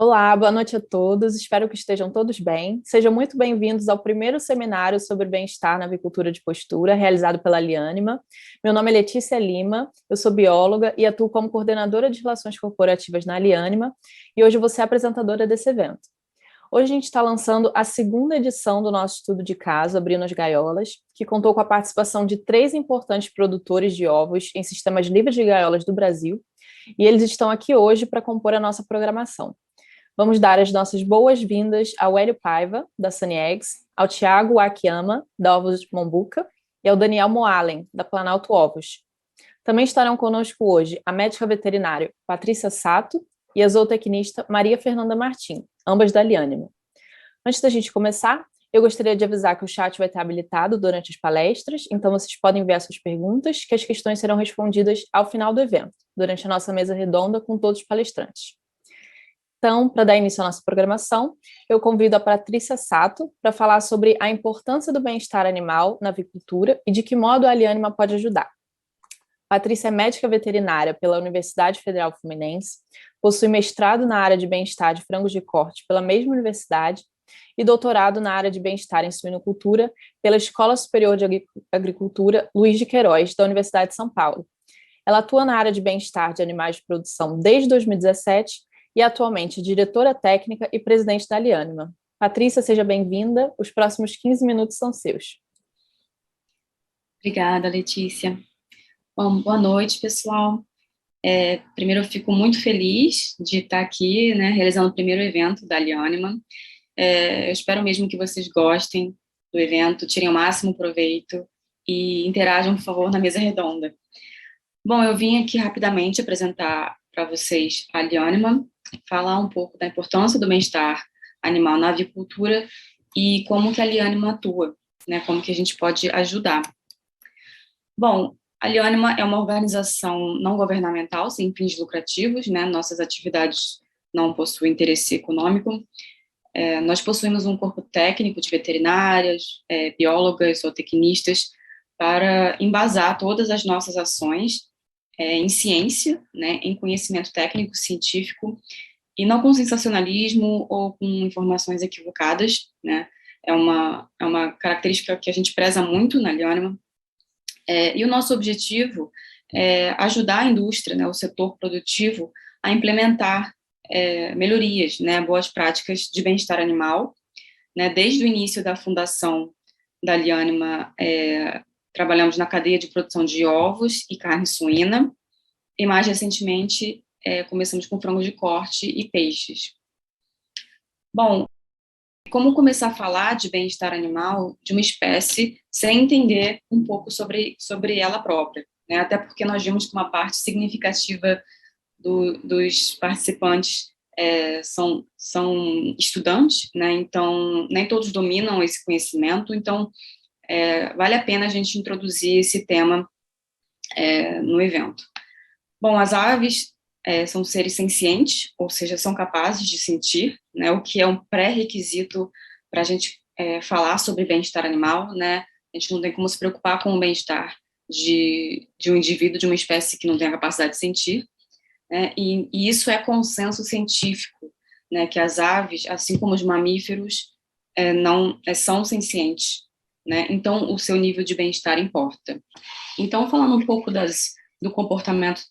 Olá, boa noite a todos. Espero que estejam todos bem. Sejam muito bem-vindos ao primeiro seminário sobre bem-estar na avicultura de postura, realizado pela Aliânima. Meu nome é Letícia Lima, eu sou bióloga e atuo como coordenadora de relações corporativas na Aliânima, e hoje eu vou ser apresentadora desse evento. Hoje a gente está lançando a segunda edição do nosso estudo de caso, Abrindo as Gaiolas, que contou com a participação de 3 importantes produtores de ovos em sistemas livres de gaiolas do Brasil, e eles estão aqui hoje para compor a nossa programação. Vamos dar as nossas boas-vindas ao Hélio Paiva, da Sunny Eggs, ao Thiago Akiyama, da Ovos Mombuca, e ao Daniel Moalen, da Planalto Ovos. Também estarão conosco hoje a médica veterinária Patrícia Sato e a zootecnista Maria Fernanda Martim, ambas da Aliânima. Antes da gente começar, eu gostaria de avisar que o chat vai estar habilitado durante as palestras, então vocês podem enviar suas perguntas, que as questões serão respondidas ao final do evento, durante a nossa mesa redonda com todos os palestrantes. Então, para dar início à nossa programação, eu convido a Patrícia Sato para falar sobre a importância do bem-estar animal na avicultura e de que modo a Aliânima pode ajudar. Patrícia é médica veterinária pela Universidade Federal Fluminense, possui mestrado na área de bem-estar de frangos de corte pela mesma universidade e doutorado na área de bem-estar em suinocultura pela Escola Superior de Agricultura Luiz de Queiroz, da Universidade de São Paulo. Ela atua na área de bem-estar de animais de produção desde 2017 e atualmente diretora técnica e presidente da Aliânima. Patrícia, seja bem-vinda. Os próximos 15 minutos são seus. Obrigada, Letícia. Bom, boa noite, pessoal. Primeiro, eu fico muito feliz de estar aqui, né, realizando o primeiro evento da Aliânima. Eu espero mesmo que vocês gostem do evento, tirem o máximo proveito e interajam, por favor, na mesa redonda. Bom, eu vim aqui rapidamente apresentar para vocês a Aliânima, falar um pouco da importância do bem-estar animal na avicultura e como que a Aliânima atua, né, como que a gente pode ajudar. Bom, a Aliânima é uma organização não governamental, sem fins lucrativos, né, nossas atividades não possuem interesse econômico. Nós possuímos um corpo técnico de veterinárias, biólogas ou tecnistas para embasar todas as nossas ações em ciência, né, em conhecimento técnico, científico, e não com sensacionalismo ou com informações equivocadas, né, é uma característica que a gente preza muito na Aliânima, e o nosso objetivo é ajudar a indústria, né, o setor produtivo, a implementar melhorias, né, boas práticas de bem-estar animal, né, desde o início da fundação da Aliânima, trabalhamos na cadeia de produção de ovos e carne suína, e mais recentemente começamos com frango de corte e peixes. Bom, como começar a falar de bem-estar animal de uma espécie sem entender um pouco sobre ela própria, né? Até porque nós vimos que uma parte significativa dos participantes são estudantes, né? Então, nem todos dominam esse conhecimento, então vale a pena a gente introduzir esse tema no evento. Bom, as aves são seres sencientes, ou seja, são capazes de sentir, né, o que é um pré-requisito para a gente falar sobre bem-estar animal, né? A gente não tem como se preocupar com o bem-estar de um indivíduo, de uma espécie que não tem a capacidade de sentir, né? E isso é consenso científico, né, que as aves, assim como os mamíferos, não são sencientes, né? Então, o seu nível de bem-estar importa. Então, falando um pouco do comportamento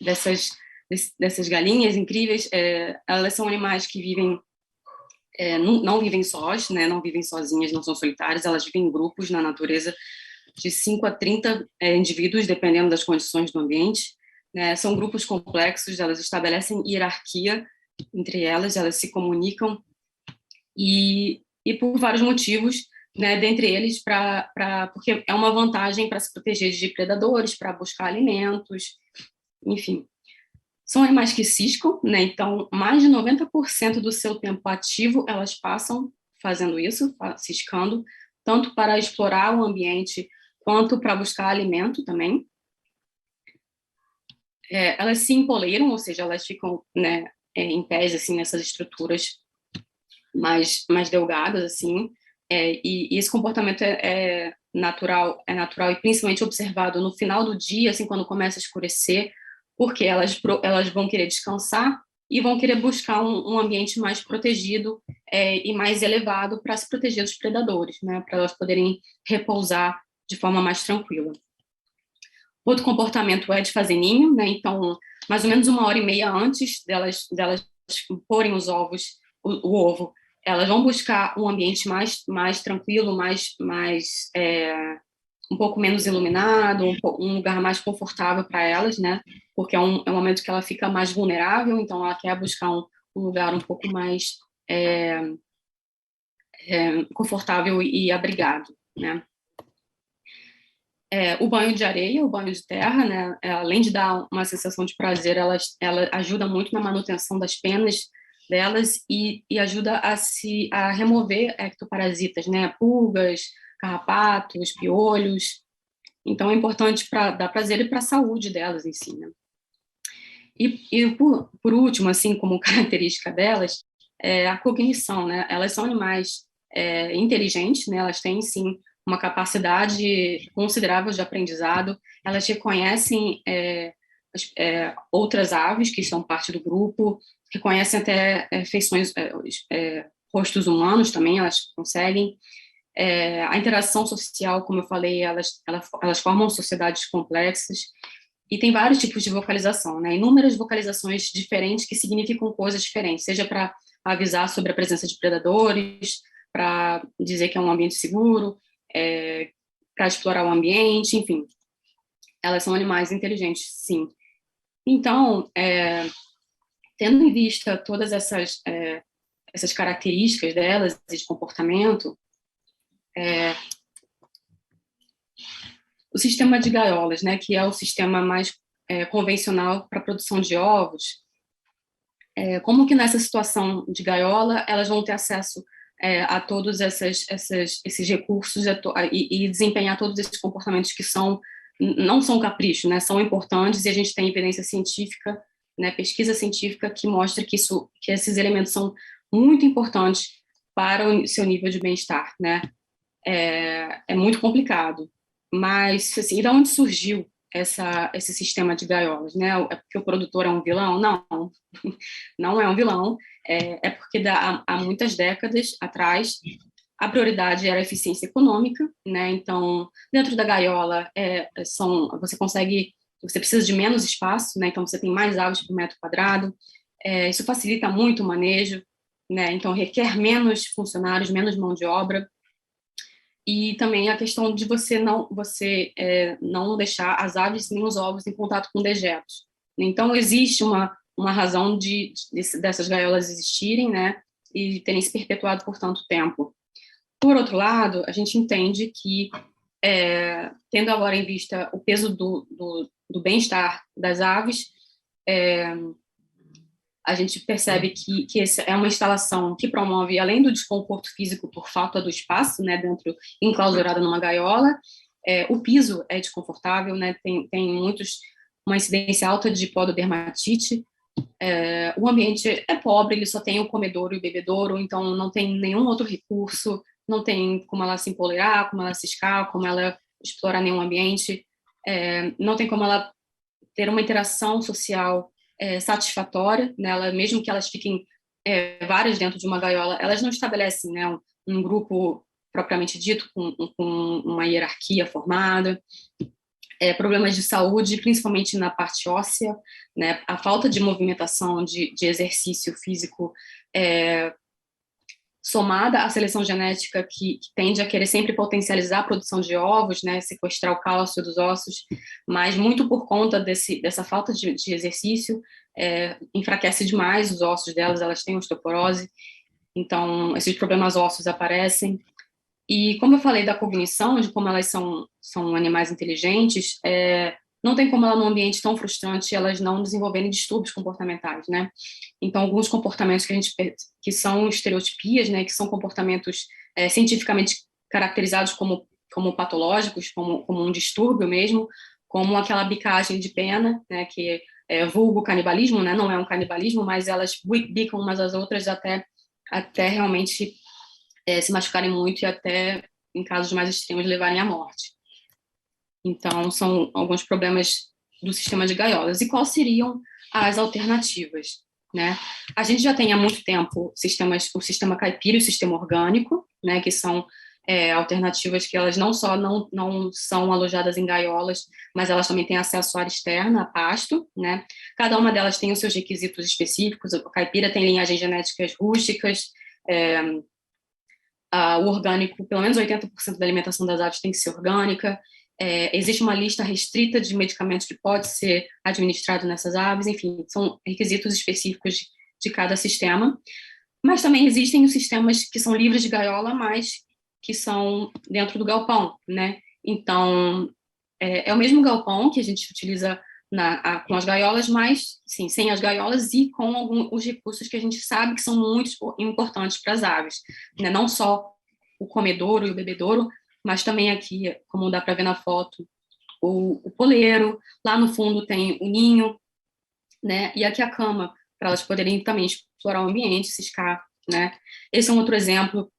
dessas galinhas incríveis, elas são animais que vivem, não vivem sós, né, não vivem sozinhas, não são solitárias, elas vivem em grupos na natureza de 5 a 30 indivíduos, dependendo das condições do ambiente, né, são grupos complexos, elas estabelecem hierarquia entre elas se comunicam e por vários motivos, né, dentre eles porque é uma vantagem para se proteger de predadores, para buscar alimentos, enfim. São animais que ciscam, né? Então, mais de 90% do seu tempo ativo elas passam fazendo isso, ciscando, tanto para explorar o ambiente, quanto para buscar alimento também. Elas se empoleiram, ou seja, elas ficam, né, em pés, assim, nessas estruturas mais delgadas, assim, e esse comportamento é natural e principalmente observado no final do dia, assim, quando começa a escurecer, porque elas vão querer descansar, e vão querer buscar um ambiente mais protegido e mais elevado para se proteger dos predadores, né, para elas poderem repousar de forma mais tranquila. Outro comportamento é de fazer ninho, né, então, mais ou menos 1h30 antes delas porem os ovos, o ovo, elas vão buscar um ambiente mais tranquilo, um pouco menos iluminado, um lugar mais confortável para elas, né? Porque é um momento que ela fica mais vulnerável, então ela quer buscar um lugar um pouco mais confortável e abrigado, né? O banho de areia, o banho de terra, né? Além de dar uma sensação de prazer, ela ajuda muito na manutenção das penas delas e ajuda a remover ectoparasitas, né? Pulgas, carrapatos, piolhos. Então, é importante para dar prazer e para a saúde delas em si, né? E por último, assim, como característica delas, a cognição, né? Elas são animais inteligentes, né? Elas têm, sim, uma capacidade considerável de aprendizado. Elas reconhecem outras aves que são parte do grupo, reconhecem até feições, rostos humanos também, elas conseguem. A interação social, como eu falei, elas formam sociedades complexas e tem vários tipos de vocalização, né? Inúmeras vocalizações diferentes que significam coisas diferentes, seja para avisar sobre a presença de predadores, para dizer que é um ambiente seguro, para explorar o ambiente, enfim. Elas são animais inteligentes, sim. Então, tendo em vista todas essas características delas e de comportamento, o sistema de gaiolas, né, que é o sistema mais convencional para a produção de ovos, como que nessa situação de gaiola elas vão ter acesso a todos esses recursos e desempenhar todos esses comportamentos que não são capricho, né, são importantes, e a gente tem evidência científica, né, pesquisa científica que mostra que esses elementos são muito importantes para o seu nível de bem-estar, né? É muito complicado, mas, assim, de onde surgiu esse sistema de gaiolas, né? É porque o produtor é um vilão? Não, não é um vilão, é porque há muitas décadas atrás a prioridade era a eficiência econômica, né? Então, dentro da gaiola, você precisa de menos espaço, né? Então você tem mais aves por metro quadrado, isso facilita muito o manejo, né? Então requer menos funcionários, menos mão de obra. E também a questão de você não deixar as aves nem os ovos em contato com dejetos. Então, existe uma razão dessas gaiolas existirem, né, e terem se perpetuado por tanto tempo. Por outro lado, a gente entende que, tendo agora em vista o peso do bem-estar das aves, a gente percebe que essa é uma instalação que promove, além do desconforto físico por falta do espaço, né, enclausurada numa gaiola, o piso é desconfortável, né, tem uma incidência alta de pododermatite, o ambiente é pobre, ele só tem o comedouro e o bebedouro, então não tem nenhum outro recurso, não tem como ela se empoleirar, como ela ciscar, como ela explorar nenhum ambiente, não tem como ela ter uma interação social satisfatória, né? Mesmo que elas fiquem várias dentro de uma gaiola, elas não estabelecem, né, um grupo propriamente dito, com uma hierarquia formada. Problemas de saúde, principalmente na parte óssea, né? A falta de movimentação, de exercício físico, somada à seleção genética que tende a querer sempre potencializar a produção de ovos, né, sequestrar o cálcio dos ossos, mas muito por conta dessa falta de exercício, enfraquece demais os ossos delas, elas têm osteoporose, então esses problemas ósseos aparecem. E como eu falei da cognição, de como elas são animais inteligentes, não tem como ela, num ambiente tão frustrante, elas não desenvolverem distúrbios comportamentais, né? Então, alguns comportamentos que são estereotipias, né, que são comportamentos cientificamente caracterizados como patológicos, como um distúrbio mesmo, como aquela bicagem de pena, né, que é vulgo canibalismo, né, não é um canibalismo, mas elas bicam umas às outras até realmente se machucarem muito e até, em casos mais extremos, levarem à morte. Então, são alguns problemas do sistema de gaiolas. E quais seriam as alternativas? né? A gente já tem há muito tempo o sistema caipira e o sistema orgânico, né, que são alternativas que elas não só não são alojadas em gaiolas, mas elas também têm acesso à área externa, a pasto, né? Cada uma delas tem os seus requisitos específicos. O caipira tem linhagens genéticas rústicas, o orgânico, pelo menos 80% da alimentação das aves tem que ser orgânica. Existe uma lista restrita de medicamentos que pode ser administrado nessas aves, enfim, são requisitos específicos de cada sistema. Mas também existem os sistemas que são livres de gaiola, mas que são dentro do galpão, né? Então, é o mesmo galpão que a gente utiliza com as gaiolas, mas, sim, sem as gaiolas e com os recursos que a gente sabe que são muito importantes para as aves, né? Não só o comedouro e o bebedouro, mas também aqui, como dá para ver na foto, o poleiro, lá no fundo tem o ninho, né? E aqui a cama, para elas poderem também explorar o ambiente, ciscar, né? Esse é um outro exemplo,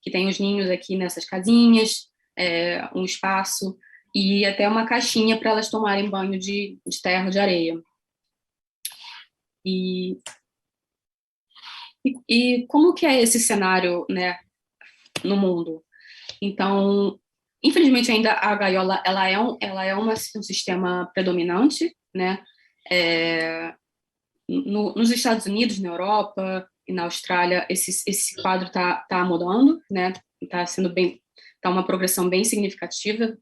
que tem os ninhos aqui nessas casinhas, um espaço e até uma caixinha para elas tomarem banho de terra, de areia. E como que é esse cenário, né, no mundo? Então, infelizmente ainda a gaiola ela é um sistema predominante, né? Nos Estados Unidos, na Europa e na Austrália, esse quadro tá mudando, né? Tá uma progressão bem significativa,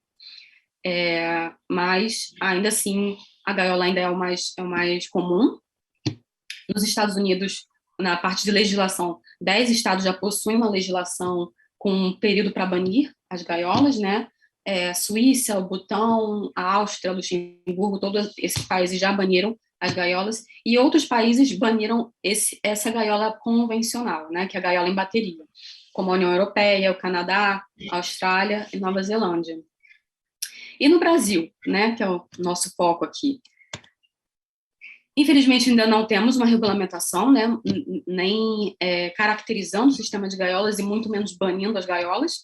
mas ainda assim a gaiola ainda é o mais comum. Nos Estados Unidos, na parte de legislação, 10 estados já possuem uma legislação com um período para banir as gaiolas, né? Suíça, o Butão, a Áustria, Luxemburgo, todos esses países já baniram as gaiolas, e outros países baniram essa gaiola convencional, né, que é a gaiola em bateria, como a União Europeia, o Canadá, a Austrália e Nova Zelândia. E no Brasil, né, que é o nosso foco aqui, infelizmente ainda não temos uma regulamentação, né, nem caracterizando o sistema de gaiolas e muito menos banindo as gaiolas,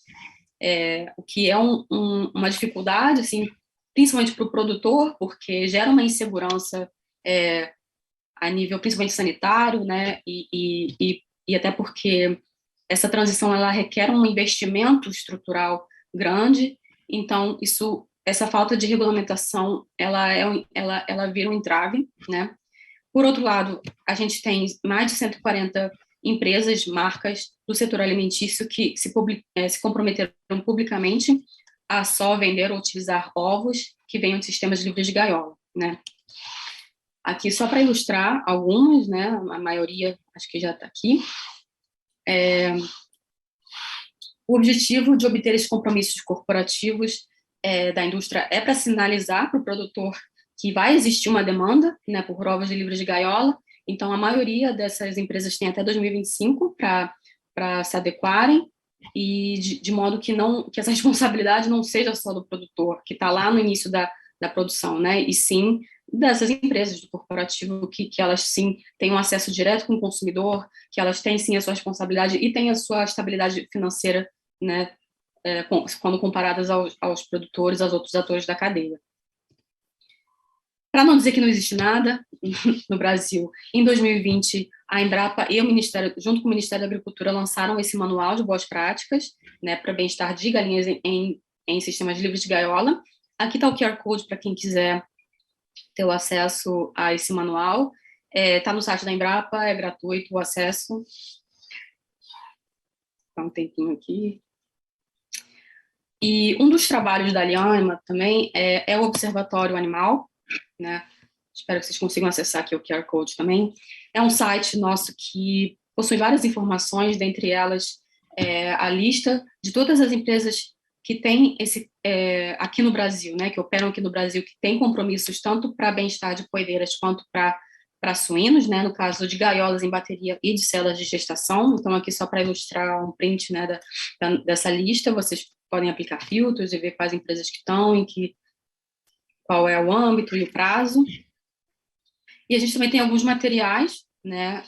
o que é uma dificuldade, assim, principalmente para o produtor, porque gera uma insegurança a nível principalmente sanitário, né, e até porque essa transição ela requer um investimento estrutural grande, então essa falta de regulamentação ela vira um entrave, né. Por outro lado, a gente tem mais de 140 empresas, marcas do setor alimentício que se comprometeram publicamente a só vender ou utilizar ovos que venham de sistemas livres de gaiola, né? Aqui, só para ilustrar algumas, né? A maioria, acho que já está aqui. O objetivo de obter esses compromissos corporativos da indústria é para sinalizar para o produtor que vai existir uma demanda, né, por ovos de livres de gaiola. Então, a maioria dessas empresas tem até 2025 para se adequarem, e de modo que essa responsabilidade não seja só do produtor, que está lá no início da produção, né, e sim dessas empresas do corporativo, que elas sim têm um acesso direto com o consumidor, que elas têm sim a sua responsabilidade e têm a sua estabilidade financeira, né, quando comparadas aos produtores, aos outros atores da cadeia. Para não dizer que não existe nada no Brasil, em 2020, a Embrapa e o Ministério, junto com o Ministério da Agricultura, lançaram esse manual de boas práticas, né, para bem-estar de galinhas em sistemas livres de gaiola. Aqui está o QR Code para quem quiser ter o acesso a esse manual. Está no site da Embrapa, é gratuito o acesso. Dá um tempinho aqui. E um dos trabalhos da Alianima também é o Observatório Animal, né? Espero que vocês consigam acessar aqui o QR Code também. É um site nosso que possui várias informações, dentre elas a lista de todas as empresas que têm aqui no Brasil, né, que operam aqui no Brasil, que têm compromissos tanto para bem-estar de poedeiras quanto para suínos, né, no caso de gaiolas em bateria e de células de gestação. Então, aqui só para ilustrar um print, né, dessa lista, vocês podem aplicar filtros e ver quais empresas que estão, qual é o âmbito e o prazo. E a gente também tem alguns materiais, né,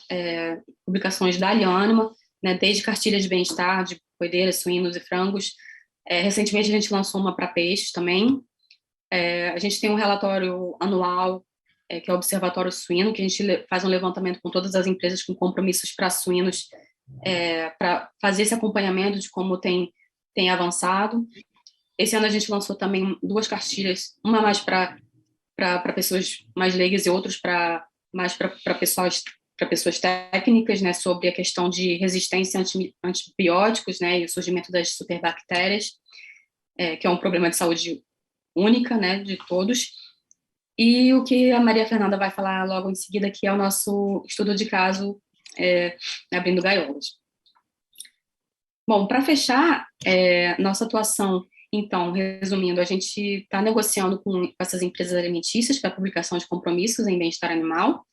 publicações da Alianima, né, desde cartilha de bem-estar, de poedeiras, suínos e frangos. Recentemente a gente lançou uma para peixes também. A gente tem um relatório anual que é o Observatório Suíno, que a gente faz um levantamento com todas as empresas com compromissos para suínos, para fazer esse acompanhamento de como tem avançado. Esse ano a gente lançou também 2 cartilhas, uma mais para pessoas mais leigas e outras mais para pessoas técnicas, né, sobre a questão de resistência a antibióticos, né, e o surgimento das superbactérias, que é um problema de saúde única, né, de todos. E o que a Maria Fernanda vai falar logo em seguida, que é o nosso estudo de caso abrindo gaiolas. Bom, para fechar nossa atuação, então, resumindo, a gente está negociando com essas empresas alimentícias para a publicação de compromissos em bem-estar animal,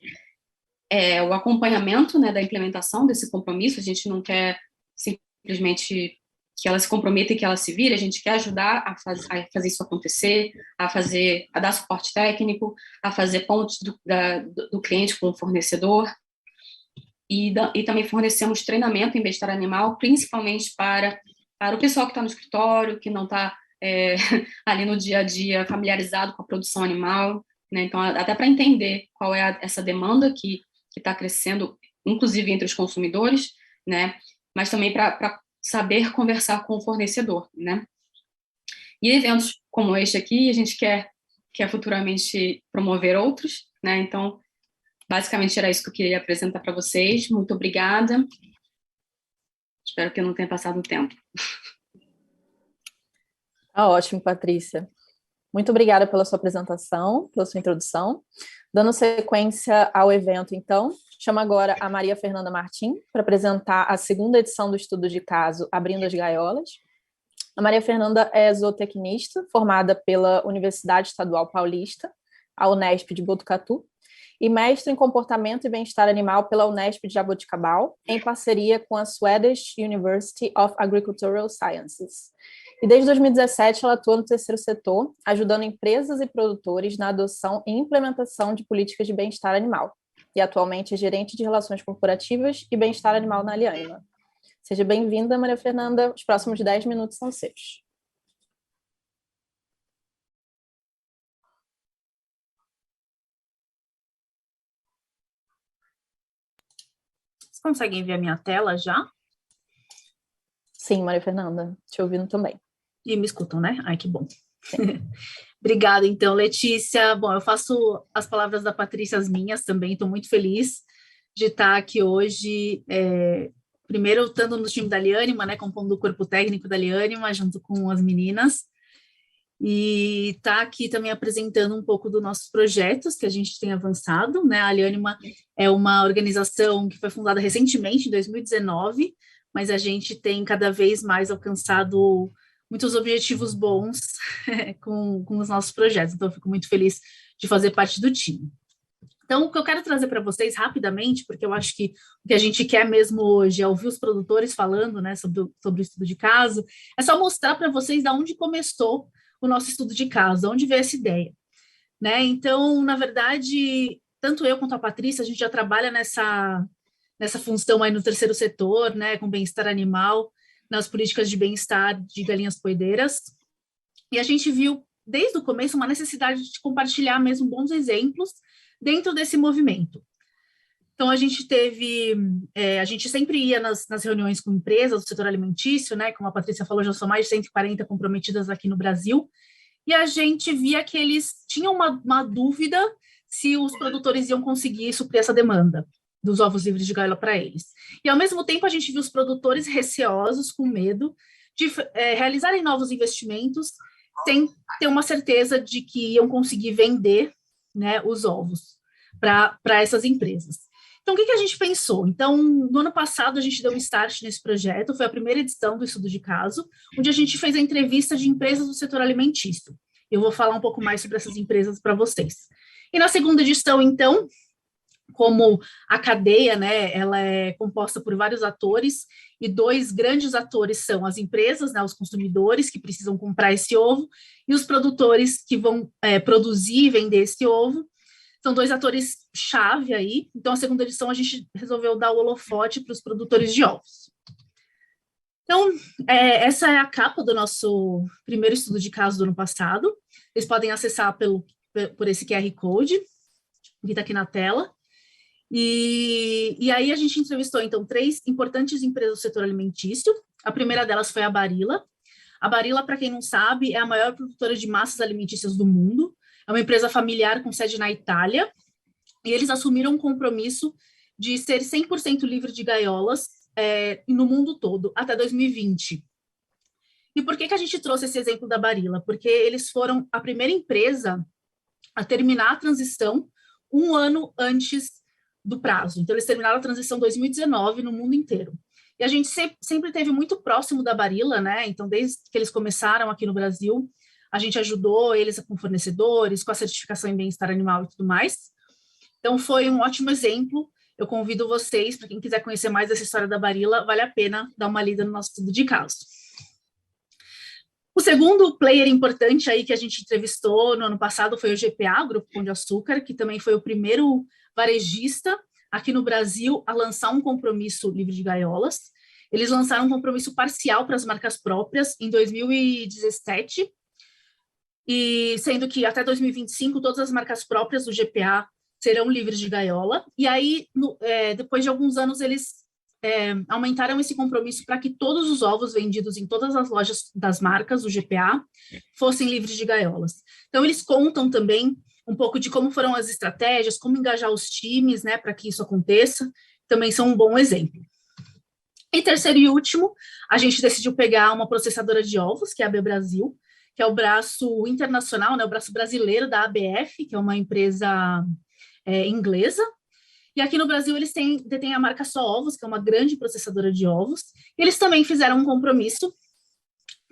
o acompanhamento, né, da implementação desse compromisso. A gente não quer simplesmente que ela se comprometa e que ela se vire, a gente quer ajudar a fazer isso acontecer, a dar suporte técnico, a fazer pontes do cliente com o fornecedor, e também fornecemos treinamento em bem-estar animal, principalmente para o pessoal que está no escritório, que não está ali no dia a dia familiarizado com a produção animal, né? Então, até para entender qual é essa demanda que está crescendo, inclusive entre os consumidores, né? Mas também para saber conversar com o fornecedor, né? E eventos como este aqui, a gente quer futuramente promover outros, né? Então, basicamente era isso que eu queria apresentar para vocês. Muito obrigada. Espero que eu não tenha passado o tempo. Tá ótimo, Patrícia. Muito obrigada pela sua apresentação, pela sua introdução. Dando sequência ao evento, então, chamo agora a Maria Fernanda Martim para apresentar a segunda edição do estudo de caso Abrindo as Gaiolas. A Maria Fernanda é zootecnista, formada pela Universidade Estadual Paulista, a Unesp de Botucatu, e mestre em Comportamento e Bem-Estar Animal pela Unesp de Jaboticabal, em parceria com a Swedish University of Agricultural Sciences. E desde 2017 ela atua no terceiro setor, ajudando empresas e produtores na adoção e implementação de políticas de bem-estar animal. E atualmente é gerente de relações corporativas e bem-estar animal na Aliânima. Seja bem-vinda, Maria Fernanda. Os próximos 10 minutos são seus. Vocês conseguem ver a minha tela já? Sim, Maria Fernanda. Te ouvindo também. E me escutam, né? Ai, que bom. Obrigada, então, Letícia. Bom, eu faço as palavras da Patrícia as minhas também. Estou muito feliz de estar aqui hoje, primeiro estando no time da Aliânima, né, compondo o corpo técnico da Aliânima, junto com as meninas, e estar aqui também apresentando um pouco dos nossos projetos que a gente tem avançado, né? A Aliânima é uma organização que foi fundada recentemente, em 2019, mas a gente tem cada vez mais alcançado muitos objetivos bons com os nossos projetos, então eu fico muito feliz de fazer parte do time. Então, o que eu quero trazer para vocês rapidamente, porque eu acho que o que a gente quer mesmo hoje é ouvir os produtores falando, né, sobre o estudo de caso, é só mostrar para vocês de onde começou o nosso estudo de caso, de onde veio essa ideia, né? Então, na verdade, tanto eu quanto a Patrícia, a gente já trabalha nessa função aí no terceiro setor, né, com bem-estar animal, nas políticas de bem-estar de galinhas poedeiras, e a gente viu, desde o começo, uma necessidade de compartilhar mesmo bons exemplos dentro desse movimento. Então, a gente a gente sempre ia nas reuniões com empresas do setor alimentício, né, como a Patrícia falou, já são mais de 140 comprometidas aqui no Brasil, e a gente via que eles tinham uma dúvida se os produtores iam conseguir suprir essa demanda dos ovos livres de gaiola para eles. E, ao mesmo tempo, a gente viu os produtores receosos, com medo de realizarem novos investimentos sem ter uma certeza de que iam conseguir vender, né, os ovos para essas empresas. Então, o que a gente pensou? Então, no ano passado, a gente deu um start nesse projeto, foi a primeira edição do estudo de caso, onde a gente fez a entrevista de empresas do setor alimentício. Eu vou falar um pouco mais sobre essas empresas para vocês. E na segunda edição, então, como a cadeia, né, ela é composta por vários atores, e 2 grandes atores são as empresas, né, os consumidores que precisam comprar esse ovo, e os produtores que vão produzir e vender esse ovo. São 2 atores-chave aí. Então, a segunda edição, a gente resolveu dar o holofote para os produtores de ovos. Então, essa é a capa do nosso primeiro estudo de caso do ano passado. Vocês podem acessar por esse QR Code. que está aqui na tela. E aí a gente entrevistou, então, 3 importantes empresas do setor alimentício. A primeira delas foi a Barilla. A Barilla, para quem não sabe, é a maior produtora de massas alimentícias do mundo. É uma empresa familiar com sede na Itália. E eles assumiram um compromisso de ser 100% livre de gaiolas no mundo todo, até 2020. E por que a gente trouxe esse exemplo da Barilla? Porque eles foram a primeira empresa a terminar a transição 1 ano antes do prazo. Então, eles terminaram a transição em 2019 no mundo inteiro. E a gente sempre esteve muito próximo da Barilla, né? Então, desde que eles começaram aqui no Brasil, a gente ajudou eles com fornecedores, com a certificação em bem-estar animal e tudo mais. Então, foi um ótimo exemplo. Eu convido vocês, para quem quiser conhecer mais dessa história da Barilla, vale a pena dar uma lida no nosso estudo de caso. O segundo player importante aí que a gente entrevistou no ano passado foi o GPA, o Grupo Pão de Açúcar, que também foi o primeiro varejista aqui no Brasil a lançar um compromisso livre de gaiolas. Eles lançaram um compromisso parcial para as marcas próprias em 2017, e sendo que até 2025 todas as marcas próprias do GPA serão livres de gaiola. E aí, depois de alguns anos, eles aumentaram esse compromisso para que todos os ovos vendidos em todas as lojas das marcas do GPA fossem livres de gaiolas. Então, eles contam também um pouco de como foram as estratégias, como engajar os times, né, para que isso aconteça. Também são um bom exemplo. E terceiro e último, a gente decidiu pegar uma processadora de ovos, que é a AB Brasil, que é o braço internacional, né, o braço brasileiro da ABF, que é uma empresa inglesa. E aqui no Brasil eles detêm a marca Só Ovos, que é uma grande processadora de ovos. E eles também fizeram um compromisso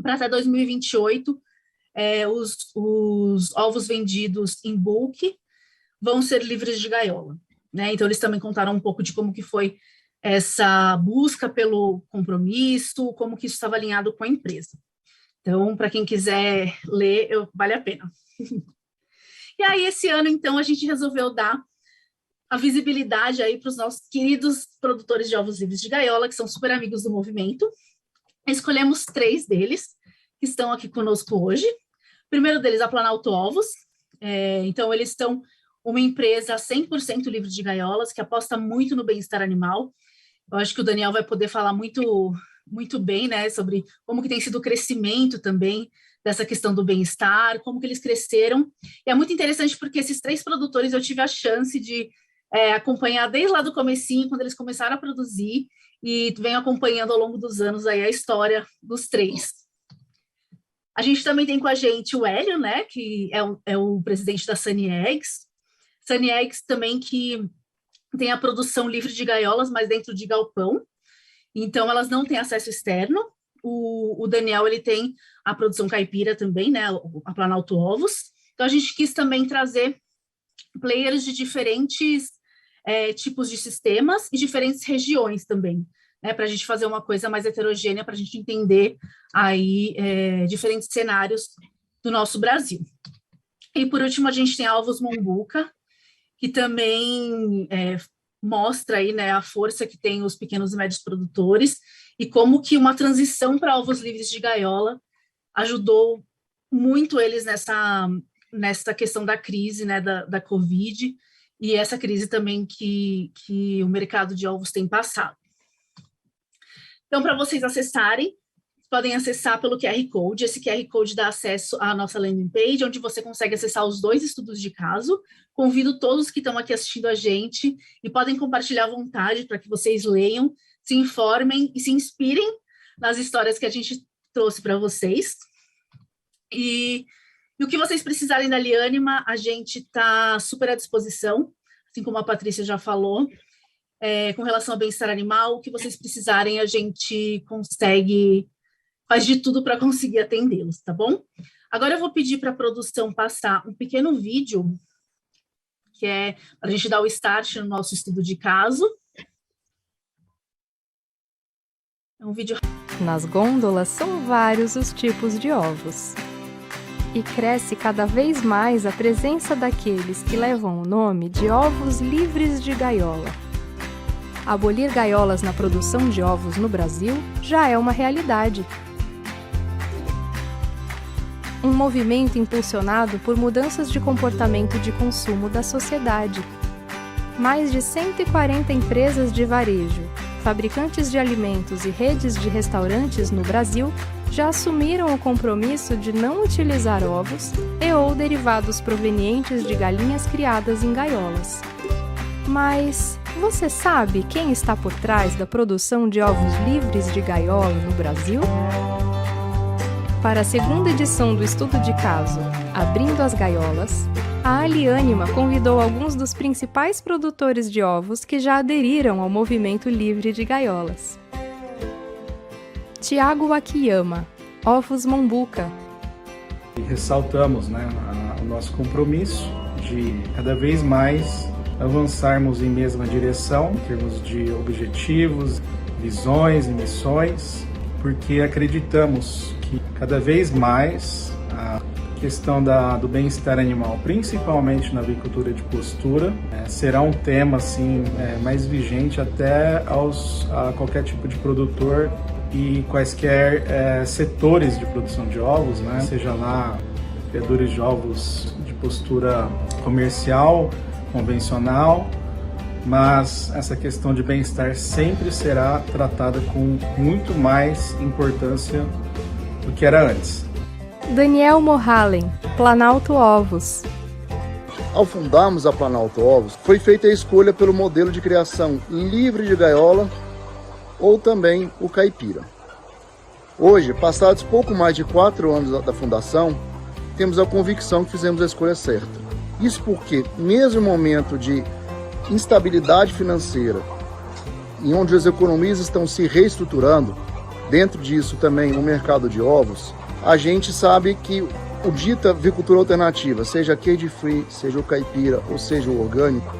para até 2028 os ovos vendidos em bulk vão ser livres de gaiola, né? Então eles também contaram um pouco de como que foi essa busca pelo compromisso, como que isso estava alinhado com a empresa. Então, para quem quiser ler, vale a pena. E aí, esse ano, então, a gente resolveu dar a visibilidade aí para os nossos queridos produtores de ovos livres de gaiola, que são super amigos do movimento. Escolhemos 3 deles, que estão aqui conosco hoje. O primeiro deles, a Planalto Ovos. Então, eles são uma empresa 100% livre de gaiolas, que aposta muito no bem-estar animal. Eu acho que o Daniel vai poder falar muito bem, né, sobre como que tem sido o crescimento também dessa questão do bem-estar, como que eles cresceram. E é muito interessante porque esses 3 produtores eu tive a chance de acompanhar desde lá do comecinho, quando eles começaram a produzir, e venho acompanhando ao longo dos anos aí a história dos 3. A gente também tem com a gente o Hélio, né, que é o presidente da Sunny Eggs. Sunny Eggs também que tem a produção livre de gaiolas, mas dentro de galpão. Então, elas não têm acesso externo. O Daniel, ele tem a produção caipira também, né, a Planalto Ovos. Então, a gente quis também trazer players de diferentes tipos de sistemas e diferentes regiões também, né, para a gente fazer uma coisa mais heterogênea, para a gente entender aí diferentes cenários do nosso Brasil. E, por último, a gente tem a Ovos Mombuca, que também mostra aí, né, a força que tem os pequenos e médios produtores e como que uma transição para ovos livres de gaiola ajudou muito eles nessa questão da crise, né, da Covid, e essa crise também que o mercado de ovos tem passado. Então, para vocês acessarem, podem acessar pelo QR Code. Esse QR Code dá acesso à nossa landing page, onde você consegue acessar os 2 estudos de caso. Convido todos que estão aqui assistindo a gente e podem compartilhar à vontade para que vocês leiam, se informem e se inspirem nas histórias que a gente trouxe para vocês. E o que vocês precisarem da Liânima, a gente está super à disposição, assim como a Patrícia já falou, com relação ao bem-estar animal. O que vocês precisarem, a gente faz de tudo para conseguir atendê-los, tá bom? Agora eu vou pedir para a produção passar um pequeno vídeo, que é para a gente dar o start no nosso estudo de caso. É um vídeo... Nas gôndolas são vários os tipos de ovos. E cresce cada vez mais a presença daqueles que levam o nome de ovos livres de gaiola. Abolir gaiolas na produção de ovos no Brasil já é uma realidade. Um movimento impulsionado por mudanças de comportamento de consumo da sociedade, mais de 140 empresas de varejo, fabricantes de alimentos e redes de restaurantes no Brasil já assumiram o compromisso de não utilizar ovos e ou derivados provenientes de galinhas criadas em gaiolas. Mas você sabe quem está por trás da produção de ovos livres de gaiola no Brasil? Para a segunda edição do estudo de caso Abrindo as Gaiolas, a Aliânima convidou alguns dos principais produtores de ovos que já aderiram ao movimento livre de gaiolas. Tiago Akiyama, Ovos Mombuca. E ressaltamos, o nosso compromisso de cada vez mais avançarmos em mesma direção, em termos de objetivos, visões e missões, porque acreditamos que cada vez mais a questão do bem-estar animal, principalmente na avicultura de postura, será um tema assim, mais vigente até a qualquer tipo de produtor e quaisquer setores de produção de ovos, seja lá criadores de ovos de postura comercial, convencional, mas essa questão de bem-estar sempre será tratada com muito mais importância do que era antes. Daniel Mohalen, Planalto Ovos. Ao fundarmos a Planalto Ovos, foi feita a escolha pelo modelo de criação livre de gaiola ou também o caipira. Hoje, passados pouco mais de 4 anos da fundação, temos a convicção que fizemos a escolha certa. Isso porque, mesmo em momento de instabilidade financeira, e onde as economias estão se reestruturando, dentro disso também o mercado de ovos, a gente sabe que o dita avicultura alternativa, seja cage-free, seja o caipira ou seja o orgânico,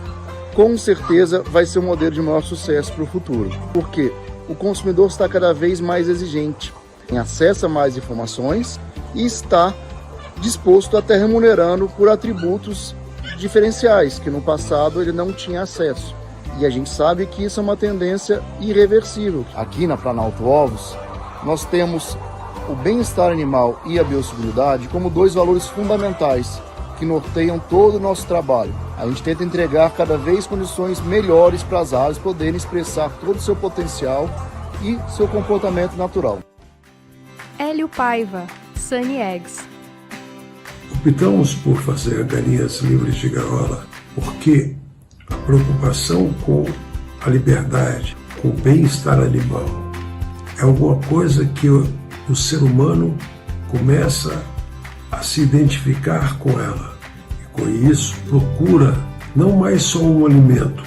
com certeza vai ser um modelo de maior sucesso para o futuro. Porque o consumidor está cada vez mais exigente, em acesso a mais informações e está disposto a estar remunerando por atributos diferenciais, que no passado ele não tinha acesso. E a gente sabe que isso é uma tendência irreversível. Aqui na Planalto Ovos, nós temos o bem-estar animal e a biosseguridade como 2 valores fundamentais que norteiam todo o nosso trabalho. A gente tenta entregar cada vez condições melhores para as aves poderem expressar todo o seu potencial e seu comportamento natural. Hélio Paiva, Sunny Eggs. Optamos por fazer galinhas livres de gaiola porque a preocupação com a liberdade, com o bem-estar animal, é alguma coisa que o ser humano começa a se identificar com ela. E com isso procura não mais só um alimento,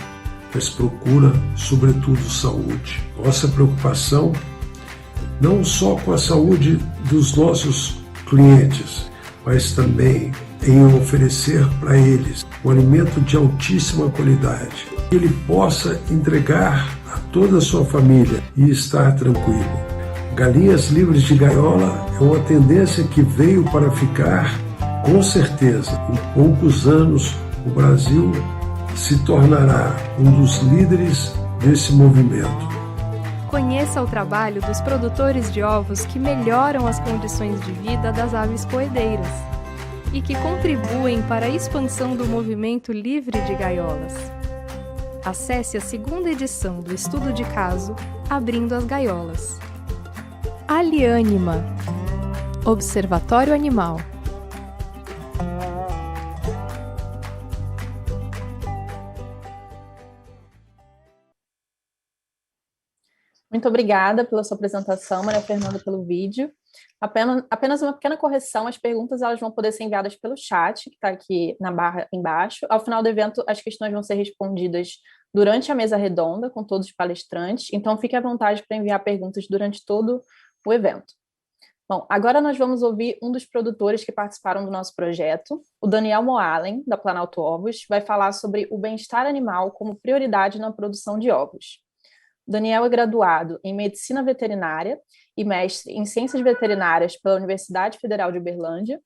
mas procura, sobretudo, saúde. Nossa preocupação não só com a saúde dos nossos clientes, mas também em oferecer para eles um alimento de altíssima qualidade, que ele possa entregar a toda a sua família e estar tranquilo. Galinhas livres de gaiola é uma tendência que veio para ficar, com certeza. Em poucos anos, o Brasil se tornará um dos líderes desse movimento. Conheça o trabalho dos produtores de ovos que melhoram as condições de vida das aves poedeiras e que contribuem para a expansão do movimento livre de gaiolas. Acesse a segunda edição do estudo de caso Abrindo as Gaiolas. Aliânima, Observatório Animal. Muito obrigada pela sua apresentação, Maria Fernanda, pelo vídeo. Apenas uma pequena correção, as perguntas elas vão poder ser enviadas pelo chat, que está aqui na barra embaixo. Ao final do evento, as questões vão ser respondidas durante a mesa redonda, com todos os palestrantes, então fique à vontade para enviar perguntas durante todo o evento. Bom, agora nós vamos ouvir um dos produtores que participaram do nosso projeto, o Daniel Mohalen, da Planalto Ovos, vai falar sobre o bem-estar animal como prioridade na produção de ovos. Daniel é graduado em Medicina Veterinária e mestre em Ciências Veterinárias pela Universidade Federal de Uberlândia.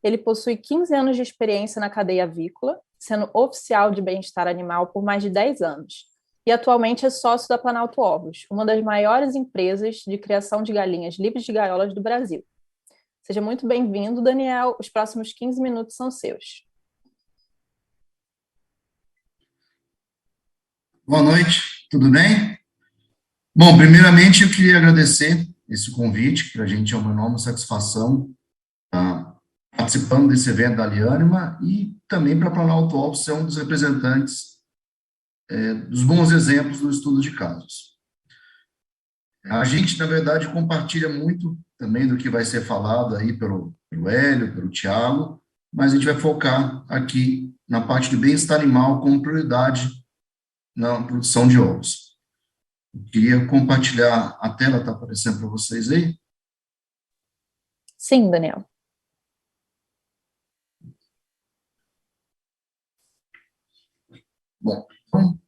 Ele possui 15 anos de experiência na cadeia avícola, sendo oficial de bem-estar animal por mais de 10 anos. E atualmente é sócio da Planalto Ovos, uma das maiores empresas de criação de galinhas livres de gaiolas do Brasil. Seja muito bem-vindo, Daniel. Os próximos 15 minutos são seus. Boa noite, tudo bem? Bom, primeiramente eu queria agradecer esse convite, que para a gente é uma enorme satisfação estar participando desse evento da Aliânima e também para Planalto Alto ser um dos representantes dos bons exemplos do estudo de casos. A gente, na verdade, compartilha muito também do que vai ser falado aí pelo Hélio, pelo Tiago, mas a gente vai focar aqui na parte do bem-estar animal como prioridade na produção de ovos. Eu queria compartilhar a tela, está aparecendo para vocês aí? Sim, Daniel. Bom, então,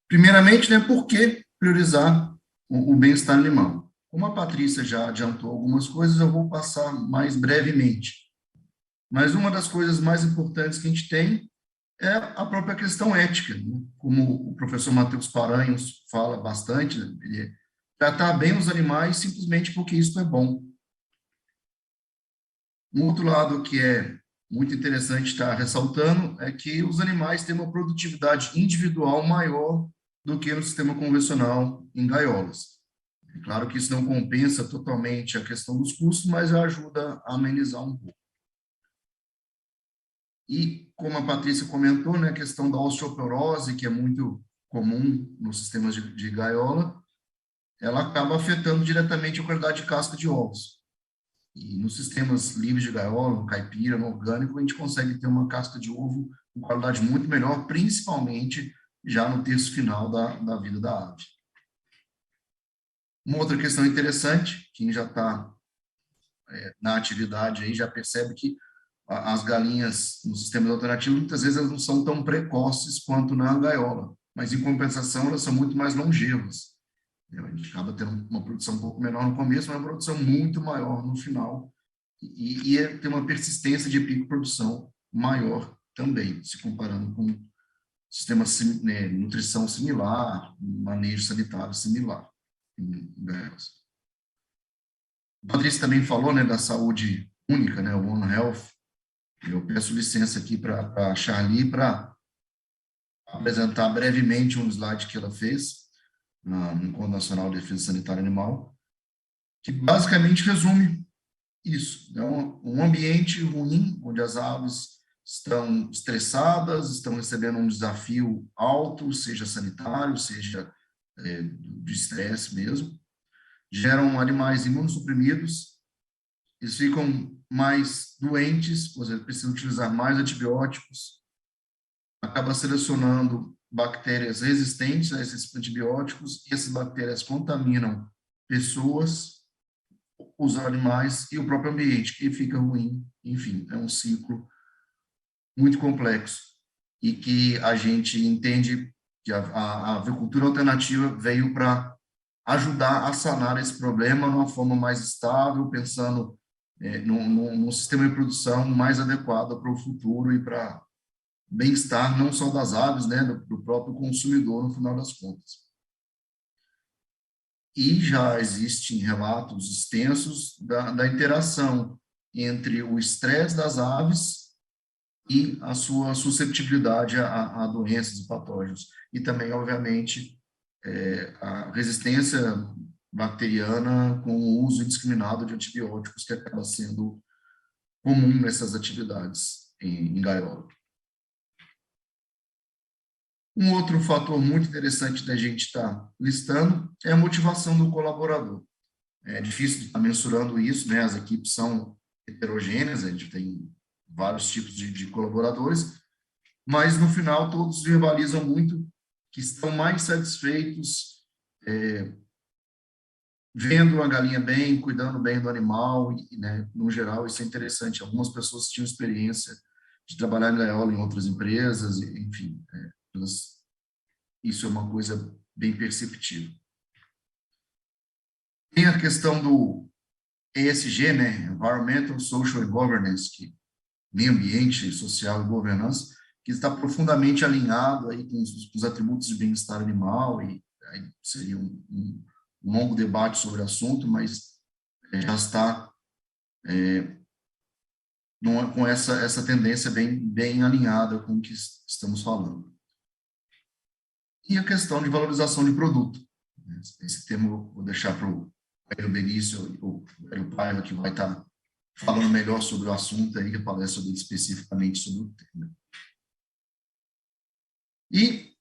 primeiramente, né, por que priorizar o bem-estar animal? Como a Patrícia já adiantou algumas coisas, eu vou passar mais brevemente. Mas uma das coisas mais importantes que a gente tem é a própria questão ética, né? Como o professor Matheus Paranhos fala bastante, né? Ele tratar bem os animais simplesmente porque isso é bom. Um outro lado que é muito interessante estar ressaltando é que os animais têm uma produtividade individual maior do que no sistema convencional em gaiolas. É claro que isso não compensa totalmente a questão dos custos, mas ajuda a amenizar um pouco. E, como a Patrícia comentou, né, a questão da osteoporose, que é muito comum nos sistemas de gaiola, ela acaba afetando diretamente a qualidade de casca de ovos. E nos sistemas livres de gaiola, no caipira, no orgânico, a gente consegue ter uma casca de ovo com qualidade muito melhor, principalmente já no terço final da vida da ave. Uma outra questão interessante, quem já está na atividade aí já percebe que as galinhas no sistema alternativo, muitas vezes elas não são tão precoces quanto na gaiola, mas em compensação elas são muito mais longevas. A gente acaba tendo uma produção um pouco menor no começo, mas uma produção muito maior no final, e tem uma persistência de pico de produção maior também, se comparando com sistema né, nutrição similar, manejo sanitário similar em gaiolas. O Patrícia também falou, né, da saúde única, né, o One Health. Eu peço licença aqui para a Charlie para apresentar brevemente um slide que ela fez no Encontro Nacional de Defesa Sanitária Animal, que basicamente resume isso. É um ambiente ruim, onde as aves estão estressadas, estão recebendo um desafio alto, seja sanitário, seja de estresse mesmo, geram animais imunossuprimidos, eles ficam mais doentes, ou seja, precisam utilizar mais antibióticos, acaba selecionando bactérias resistentes a esses antibióticos, e essas bactérias contaminam pessoas, os animais e o próprio ambiente, que fica ruim. Enfim, é um ciclo muito complexo e que a gente entende que a avicultura alternativa veio para ajudar a sanar esse problema de uma forma mais estável, pensando num sistema de produção mais adequado para o futuro e para bem-estar não só das aves, né, do próprio consumidor, no final das contas. E já existem relatos extensos da interação entre o estresse das aves e a sua susceptibilidade a doenças e patógenos. E também, obviamente, a resistência bacteriana com o uso indiscriminado de antibióticos, que acaba sendo comum nessas atividades em gaiola. Um outro fator muito interessante da gente estar listando é a motivação do colaborador. É difícil estar mensurando isso, né? As equipes são heterogêneas, a gente tem vários tipos de colaboradores, mas no final todos verbalizam muito que estão mais satisfeitos vendo a galinha bem, cuidando bem do animal, e, né, no geral isso é interessante. Algumas pessoas tinham experiência de trabalhar em gaiola em outras empresas, enfim, isso é uma coisa bem perceptível. Tem a questão do ESG, né, Environmental, Social and Governance, que meio ambiente, social e governança, que está profundamente alinhado aí com os atributos de bem-estar animal, e aí seria um longo debate sobre o assunto, mas já está com essa tendência bem alinhada com o que estamos falando. e a questão de valorização de produto. Esse termo eu vou deixar para o Hélio Benício ou o Hélio Paiva, que vai estar falando melhor sobre o assunto, aí, que palestra dele especificamente sobre o tema. E,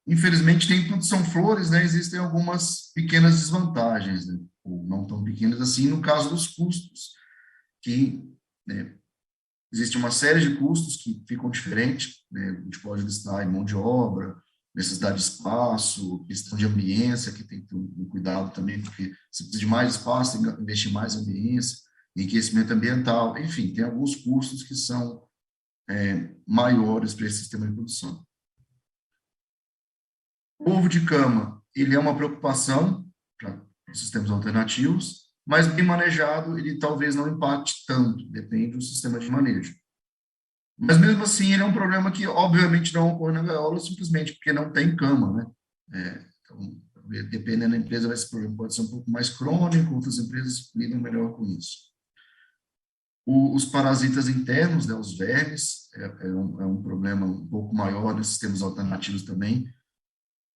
infelizmente, nem tudo são flores, né? Existem algumas pequenas desvantagens, né? Ou não tão pequenas assim, no caso dos custos, que, né, existe uma série de custos que ficam diferentes, né? A gente pode listar em mão de obra, necessidade de espaço, questão de ambiência, que tem que ter um cuidado também, porque se precisa de mais espaço, tem que investir mais em ambiência, enriquecimento ambiental, enfim, tem alguns custos que são maiores para esse sistema de produção. O ovo de cama, ele é uma preocupação para os sistemas alternativos, mas bem manejado, ele talvez não impacte tanto, depende do sistema de manejo. Mas mesmo assim, ele é um problema que, obviamente, não ocorre na gaiola, simplesmente porque não tem cama, né? Então, dependendo da empresa, esse problema pode ser um pouco mais crônico, outras empresas lidam melhor com isso. Os parasitas internos, né, os vermes, é um problema um pouco maior nesses sistemas alternativos também,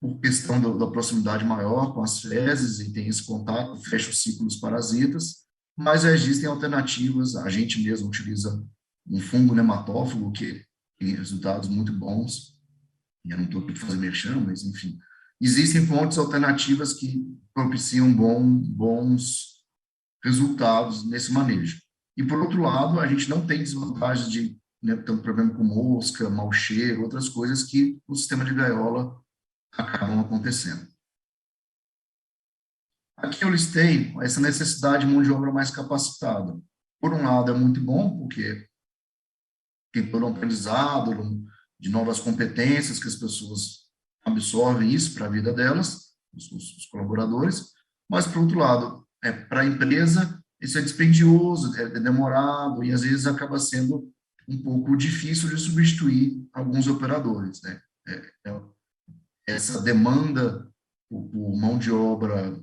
por questão da proximidade maior com as fezes, e tem esse contato, fecha o ciclo dos parasitas, mas já existem alternativas, a gente mesmo utiliza um fungo nematófago, que tem resultados muito bons, eu não estou aqui para fazer merchan, mas enfim, existem fontes alternativas que propiciam bons resultados nesse manejo. E, por outro lado, a gente não tem desvantagem de, né, ter um problema com mosca, mau cheiro, outras coisas que o sistema de gaiola acabam acontecendo. Aqui eu listei essa necessidade de mão de obra mais capacitada. Por um lado, é muito bom, porque tem todo um aprendizado de novas competências que as pessoas absorvem isso para a vida delas, os colaboradores, mas, por outro lado, para a empresa, isso é dispendioso, é demorado, e às vezes acaba sendo um pouco difícil de substituir alguns operadores, né? Essa demanda por mão de obra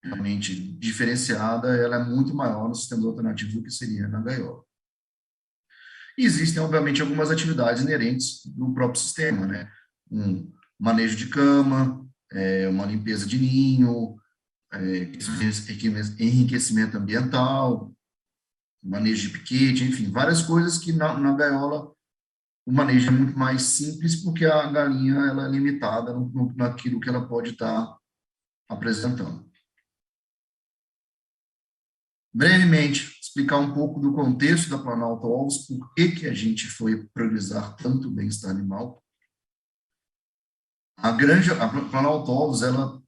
realmente diferenciada, ela é muito maior nos sistemas alternativos do que seria na gaiola. E existem, obviamente, algumas atividades inerentes do próprio sistema, né? Um manejo de cama, uma limpeza de ninho, enriquecimento ambiental, manejo de piquete, enfim, várias coisas que na gaiola o manejo é muito mais simples, porque a galinha ela é limitada naquilo que ela pode estar apresentando. Brevemente, explicar um pouco do contexto da Planalto Ovos, por que a gente foi priorizar tanto o bem-estar animal. A Planalto Ovos, ela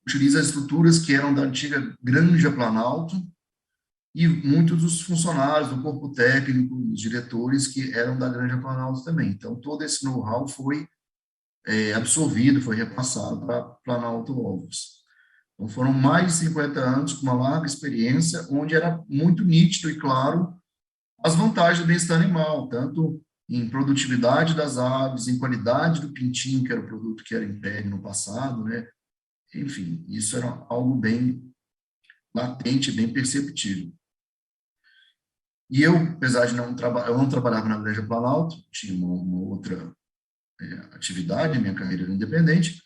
utiliza as estruturas que eram da antiga Granja Planalto, e muitos dos funcionários do corpo técnico, os diretores que eram da Granja Planalto também. Então, todo esse know-how foi absorvido, foi repassado para Planalto Ovos. Então, foram mais de 50 anos com uma larga experiência, onde era muito nítido e claro as vantagens do bem-estar animal, tanto em produtividade das aves, em qualidade do pintinho, que era o produto que era entregue no passado, né? Enfim, isso era algo bem latente, bem perceptível. E eu, apesar de não trabalhava na Granja Planalto, tinha uma outra atividade, minha carreira era independente,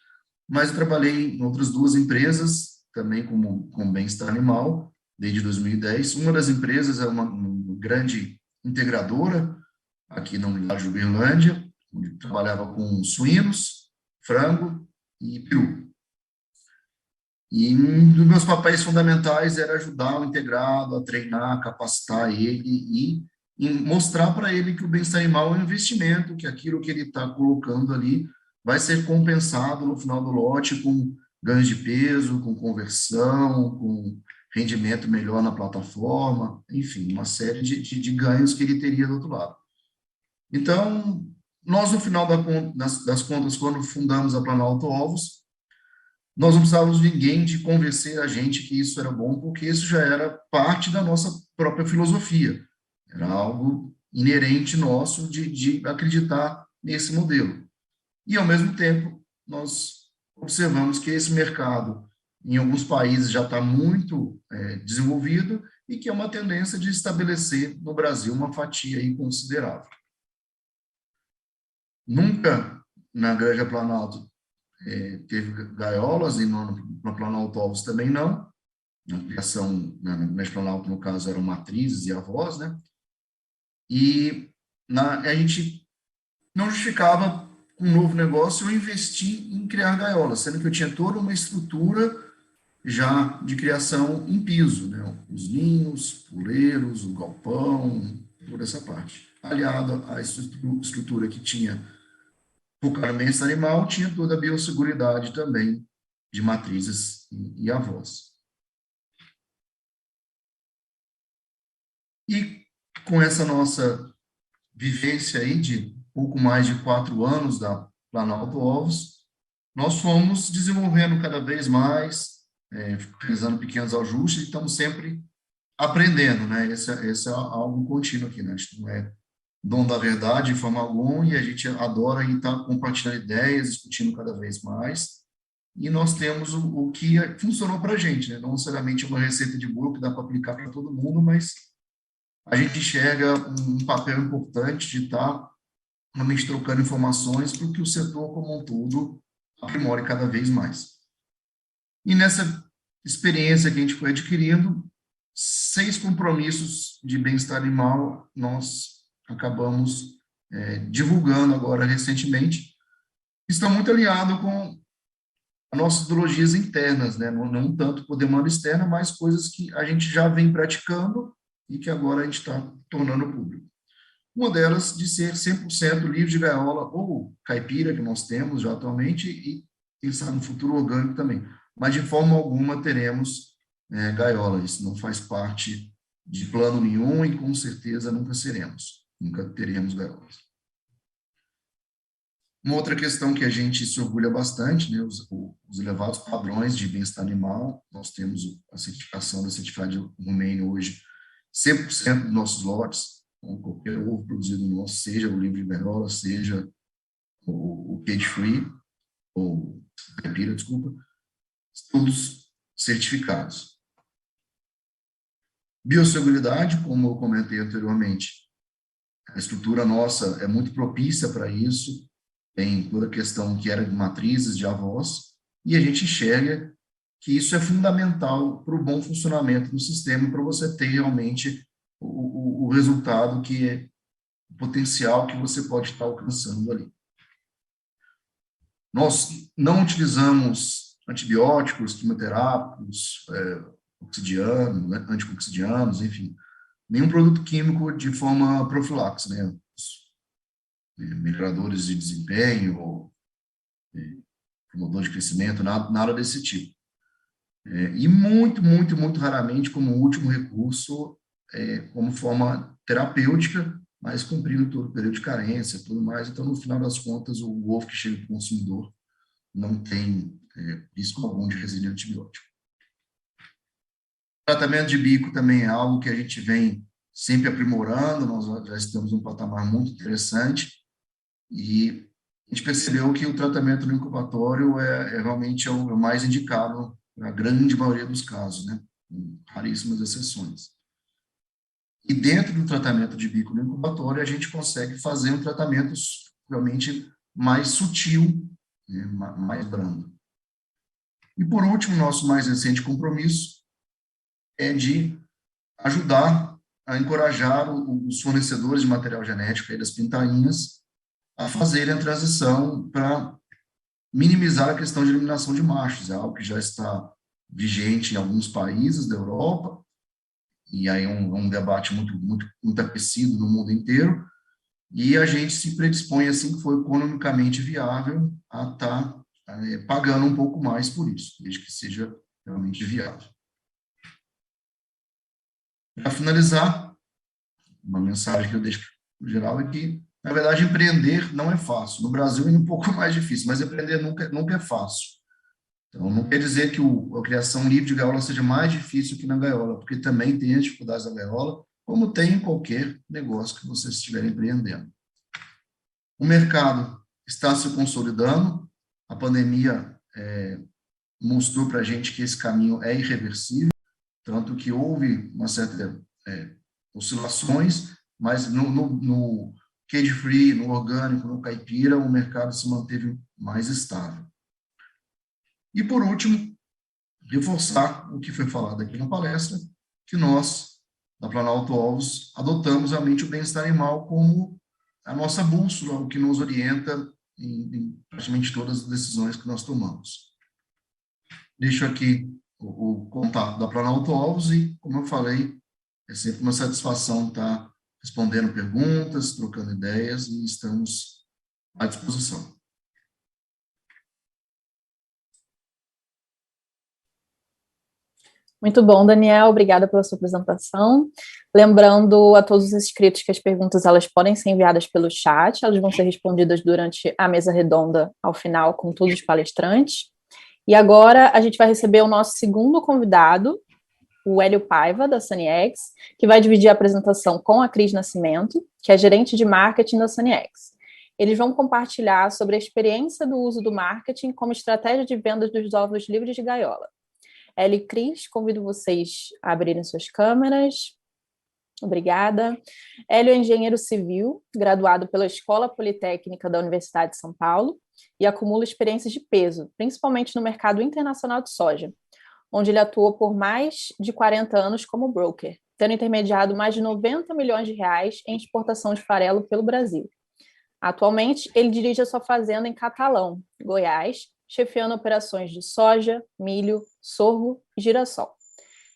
mas eu trabalhei em outras duas empresas, também com bem-estar animal, desde 2010. Uma das empresas é uma grande integradora, aqui na unidade de Uberlândia, onde trabalhava com suínos, frango e peru. E um dos meus papéis fundamentais era ajudar o integrado a treinar, capacitar ele e mostrar para ele que o bem-estar animal é um investimento, que aquilo que ele está colocando ali vai ser compensado no final do lote com ganhos de peso, com conversão, com rendimento melhor na plataforma, enfim, uma série de ganhos que ele teria do outro lado. Então, nós, no final das contas, quando fundamos a Planalto Ovos, nós não precisávamos de ninguém de convencer a gente que isso era bom, porque isso já era parte da nossa própria filosofia. Era algo inerente nosso de acreditar nesse modelo. E, ao mesmo tempo, nós observamos que esse mercado, em alguns países, já está muito desenvolvido e que é uma tendência de estabelecer no Brasil uma fatia aí considerável. Nunca na Granja Planalto teve gaiolas, e na Planalto Ovos também não. Na criação, na Planalto, no caso, eram matrizes e avós, né? E a gente não justificava um novo negócio eu investir em criar gaiolas, sendo que eu tinha toda uma estrutura já de criação em piso, né? Os ninhos, puleiros, o galpão, toda essa parte. Aliado à estrutura que tinha focada no bem-estar animal, tinha toda a biosseguridade também de matrizes e avós. E com essa nossa vivência aí de pouco mais de 4 anos da Planalto Ovos, nós fomos desenvolvendo cada vez mais, realizando pequenos ajustes, e estamos sempre aprendendo, né? Esse é algo contínuo aqui, né? A gente não é dono da verdade de forma alguma, e a gente adora estar compartilhando ideias, discutindo cada vez mais, e nós temos o que funcionou para a gente, né? Não necessariamente uma receita de bolo que dá para aplicar para todo mundo, mas a gente enxerga um papel importante de estar realmente trocando informações para que o setor como um todo aprimore cada vez mais. E nessa experiência que a gente foi adquirindo, 6 compromissos de bem-estar animal nós acabamos divulgando agora recentemente, estão muito alinhados com as nossas ideologias internas, né? Não tanto por demanda externa, mas coisas que a gente já vem praticando e que agora a gente está tornando público. Uma delas de ser 100% livre de gaiola ou caipira, que nós temos já atualmente, e pensar no futuro orgânico também. Mas de forma alguma teremos gaiola. Isso não faz parte de plano nenhum e com certeza nunca seremos. Nunca teremos gaiolas. Uma outra questão que a gente se orgulha bastante, né, os elevados padrões de bem-estar animal. Nós temos a certificação da Certified Humane hoje, 100% dos nossos lotes, com qualquer ovo produzido nosso, seja o livre de gaiola, seja o cage-free, ou caipira, desculpa, todos certificados. Biosseguridade, como eu comentei anteriormente, a estrutura nossa é muito propícia para isso, tem toda a questão que era de matrizes, de avós, e a gente enxerga que isso é fundamental para o bom funcionamento do sistema, para você ter realmente o resultado que é o potencial que você pode estar alcançando ali. Nós não utilizamos antibióticos, quimioterápicos, oxidianos, né, anticoxidianos, enfim, nenhum produto químico de forma profilaxe, né? Melhoradores de desempenho, ou promotor de crescimento, nada desse tipo. E muito, muito, muito raramente, como último recurso, como forma terapêutica, mas cumprindo todo o período de carência, tudo mais. Então, no final das contas, o ovo que chega para o consumidor não tem risco algum de resíduo antibiótico. O tratamento de bico também é algo que a gente vem sempre aprimorando, nós já estamos num patamar muito interessante, e a gente percebeu que o tratamento no incubatório realmente é o mais indicado na grande maioria dos casos, né? Com raríssimas exceções. E dentro do tratamento de bico no incubatório, a gente consegue fazer um tratamento realmente mais sutil, né? Mais brando. E por último, nosso mais recente compromisso é de ajudar a encorajar os fornecedores de material genético aí das pintainhas a fazerem a transição para minimizar a questão de eliminação de machos. É algo que já está vigente em alguns países da Europa, e aí um debate muito aquecido no mundo inteiro, e a gente se predispõe, assim que for economicamente viável, a estar pagando um pouco mais por isso, desde que seja realmente viável. Para finalizar, uma mensagem que eu deixo no geral é que, na verdade, empreender não é fácil. No Brasil é um pouco mais difícil, mas empreender nunca é fácil. Então, não quer dizer que a criação livre de gaiola seja mais difícil que na gaiola, porque também tem as dificuldades da gaiola, como tem em qualquer negócio que você estiver empreendendo. O mercado está se consolidando, a pandemia mostrou para a gente que esse caminho é irreversível, tanto que houve uma certa oscilações, mas no cage free, no orgânico, no caipira, o mercado se manteve mais estável. E, por último, reforçar o que foi falado aqui na palestra, que nós, da Planalto Ovos, adotamos realmente o bem-estar animal como a nossa bússola, o que nos orienta em praticamente todas as decisões que nós tomamos. Deixo aqui o contato da Planalto Ovos e, como eu falei, é sempre uma satisfação estar respondendo perguntas, trocando ideias e estamos à disposição. Muito bom, Daniel, obrigada pela sua apresentação. Lembrando a todos os inscritos que as perguntas elas podem ser enviadas pelo chat, elas vão ser respondidas durante a mesa redonda ao final com todos os palestrantes. E agora a gente vai receber o nosso segundo convidado, o Hélio Paiva, da SunnyX, que vai dividir a apresentação com a Cris Nascimento, que é gerente de marketing da SunnyX. Eles vão compartilhar sobre a experiência do uso do marketing como estratégia de vendas dos ovos livres de gaiola. Hélio e Cris, convido vocês a abrirem suas câmeras. Obrigada. Hélio é engenheiro civil, graduado pela Escola Politécnica da Universidade de São Paulo e acumula experiências de peso, principalmente no mercado internacional de soja, onde ele atuou por mais de 40 anos como broker, tendo intermediado mais de 90 milhões de reais em exportação de farelo pelo Brasil. Atualmente, ele dirige a sua fazenda em Catalão, Goiás, chefiando operações de soja, milho, sorgo e girassol.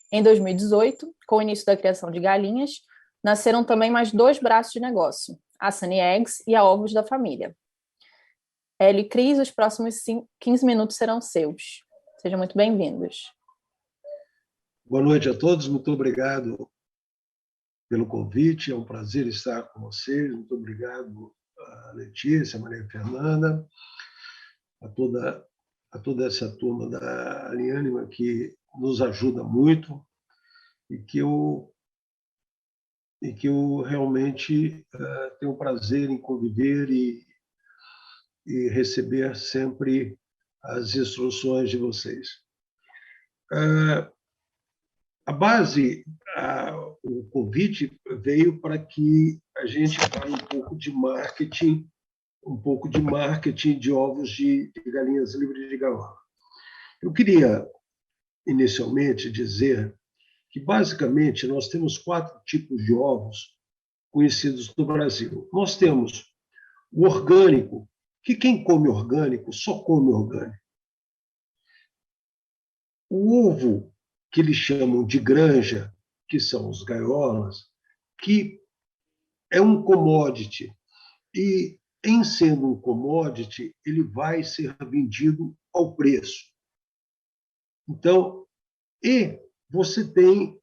Em 2018, com o início da criação de galinhas, nasceram também mais 2 braços de negócio, a Sunny Eggs e a Ovos da Família. Hélio e Cris, os próximos 15 minutos serão seus. Sejam muito bem-vindos. Boa noite a todos, muito obrigado pelo convite, é um prazer estar com vocês, muito obrigado a Letícia, a Maria Fernanda, a toda essa turma da Aliânima que nos ajuda muito e que eu realmente tenho prazer em conviver e receber sempre as instruções de vocês. A base, o convite veio para que a gente fale um pouco de marketing de ovos de galinhas livres de gaiola. Eu queria, inicialmente, dizer que, basicamente, nós temos 4 tipos de ovos conhecidos no Brasil. Nós temos o orgânico, que quem come orgânico só come orgânico. O ovo, que eles chamam de granja, que são os gaiolas, que é um commodity, e, em sendo um commodity, ele vai ser vendido ao preço. Então, e você tem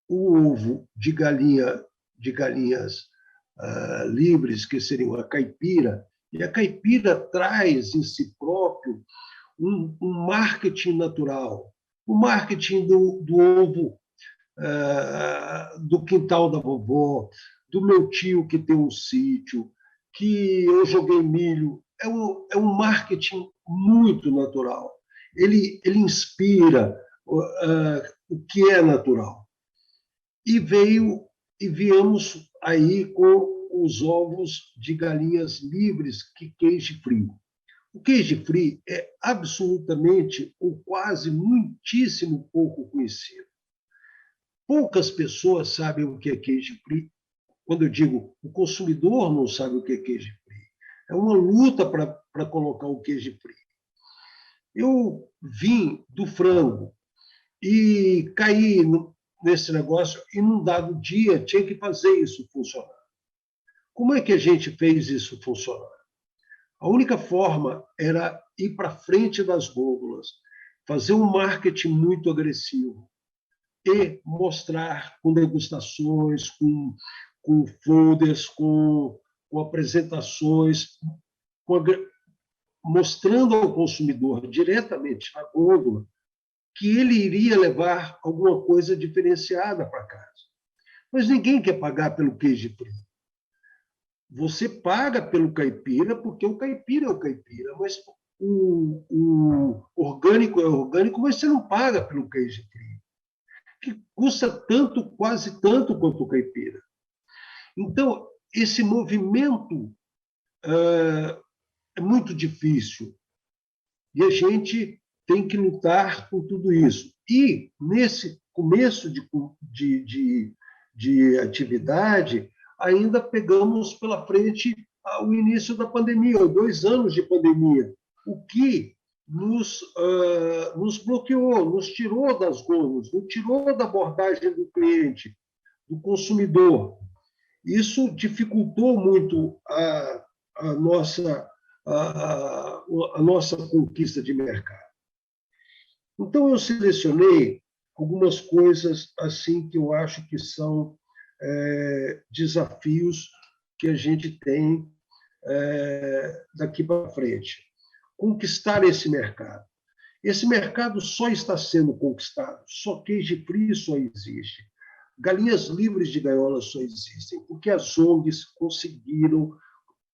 o ovo de galinhas livres, que seriam a caipira, e a caipira traz em si próprio um marketing natural, o marketing do ovo do quintal da vovó, do meu tio que tem um sítio, que eu joguei milho. É um marketing muito natural. Ele inspira o que é natural. E viemos aí com os ovos de galinhas livres, cage free. O cage free é absolutamente ou quase muitíssimo pouco conhecido. Poucas pessoas sabem o que é cage free. Quando eu digo o consumidor não sabe o que é cage free, é uma luta para colocar o cage free. Eu vim do frango e caí nesse negócio e, num dado dia, tinha que fazer isso funcionar. Como é que a gente fez isso funcionar? A única forma era ir para frente das gôndolas, fazer um marketing muito agressivo e mostrar com degustações, com folders, com apresentações, mostrando ao consumidor diretamente na gôndola que ele iria levar alguma coisa diferenciada para casa. Mas ninguém quer pagar pelo cage free. Você paga pelo caipira, porque o caipira é o caipira, mas o orgânico é orgânico, mas você não paga pelo cage free, que custa tanto, quase tanto quanto o caipira. Então, esse movimento é muito difícil e a gente tem que lutar com tudo isso. E, nesse começo de atividade, ainda pegamos pela frente o início da pandemia, 2 anos de pandemia, o que nos bloqueou, nos tirou das gomas, nos tirou da abordagem do cliente, do consumidor. Isso dificultou muito a nossa conquista de mercado. Então, eu selecionei algumas coisas assim que eu acho que são desafios que a gente tem daqui para frente. Conquistar esse mercado. Esse mercado só está sendo conquistado, só queijo free só existe. Galinhas livres de gaiola só existem porque as ONGs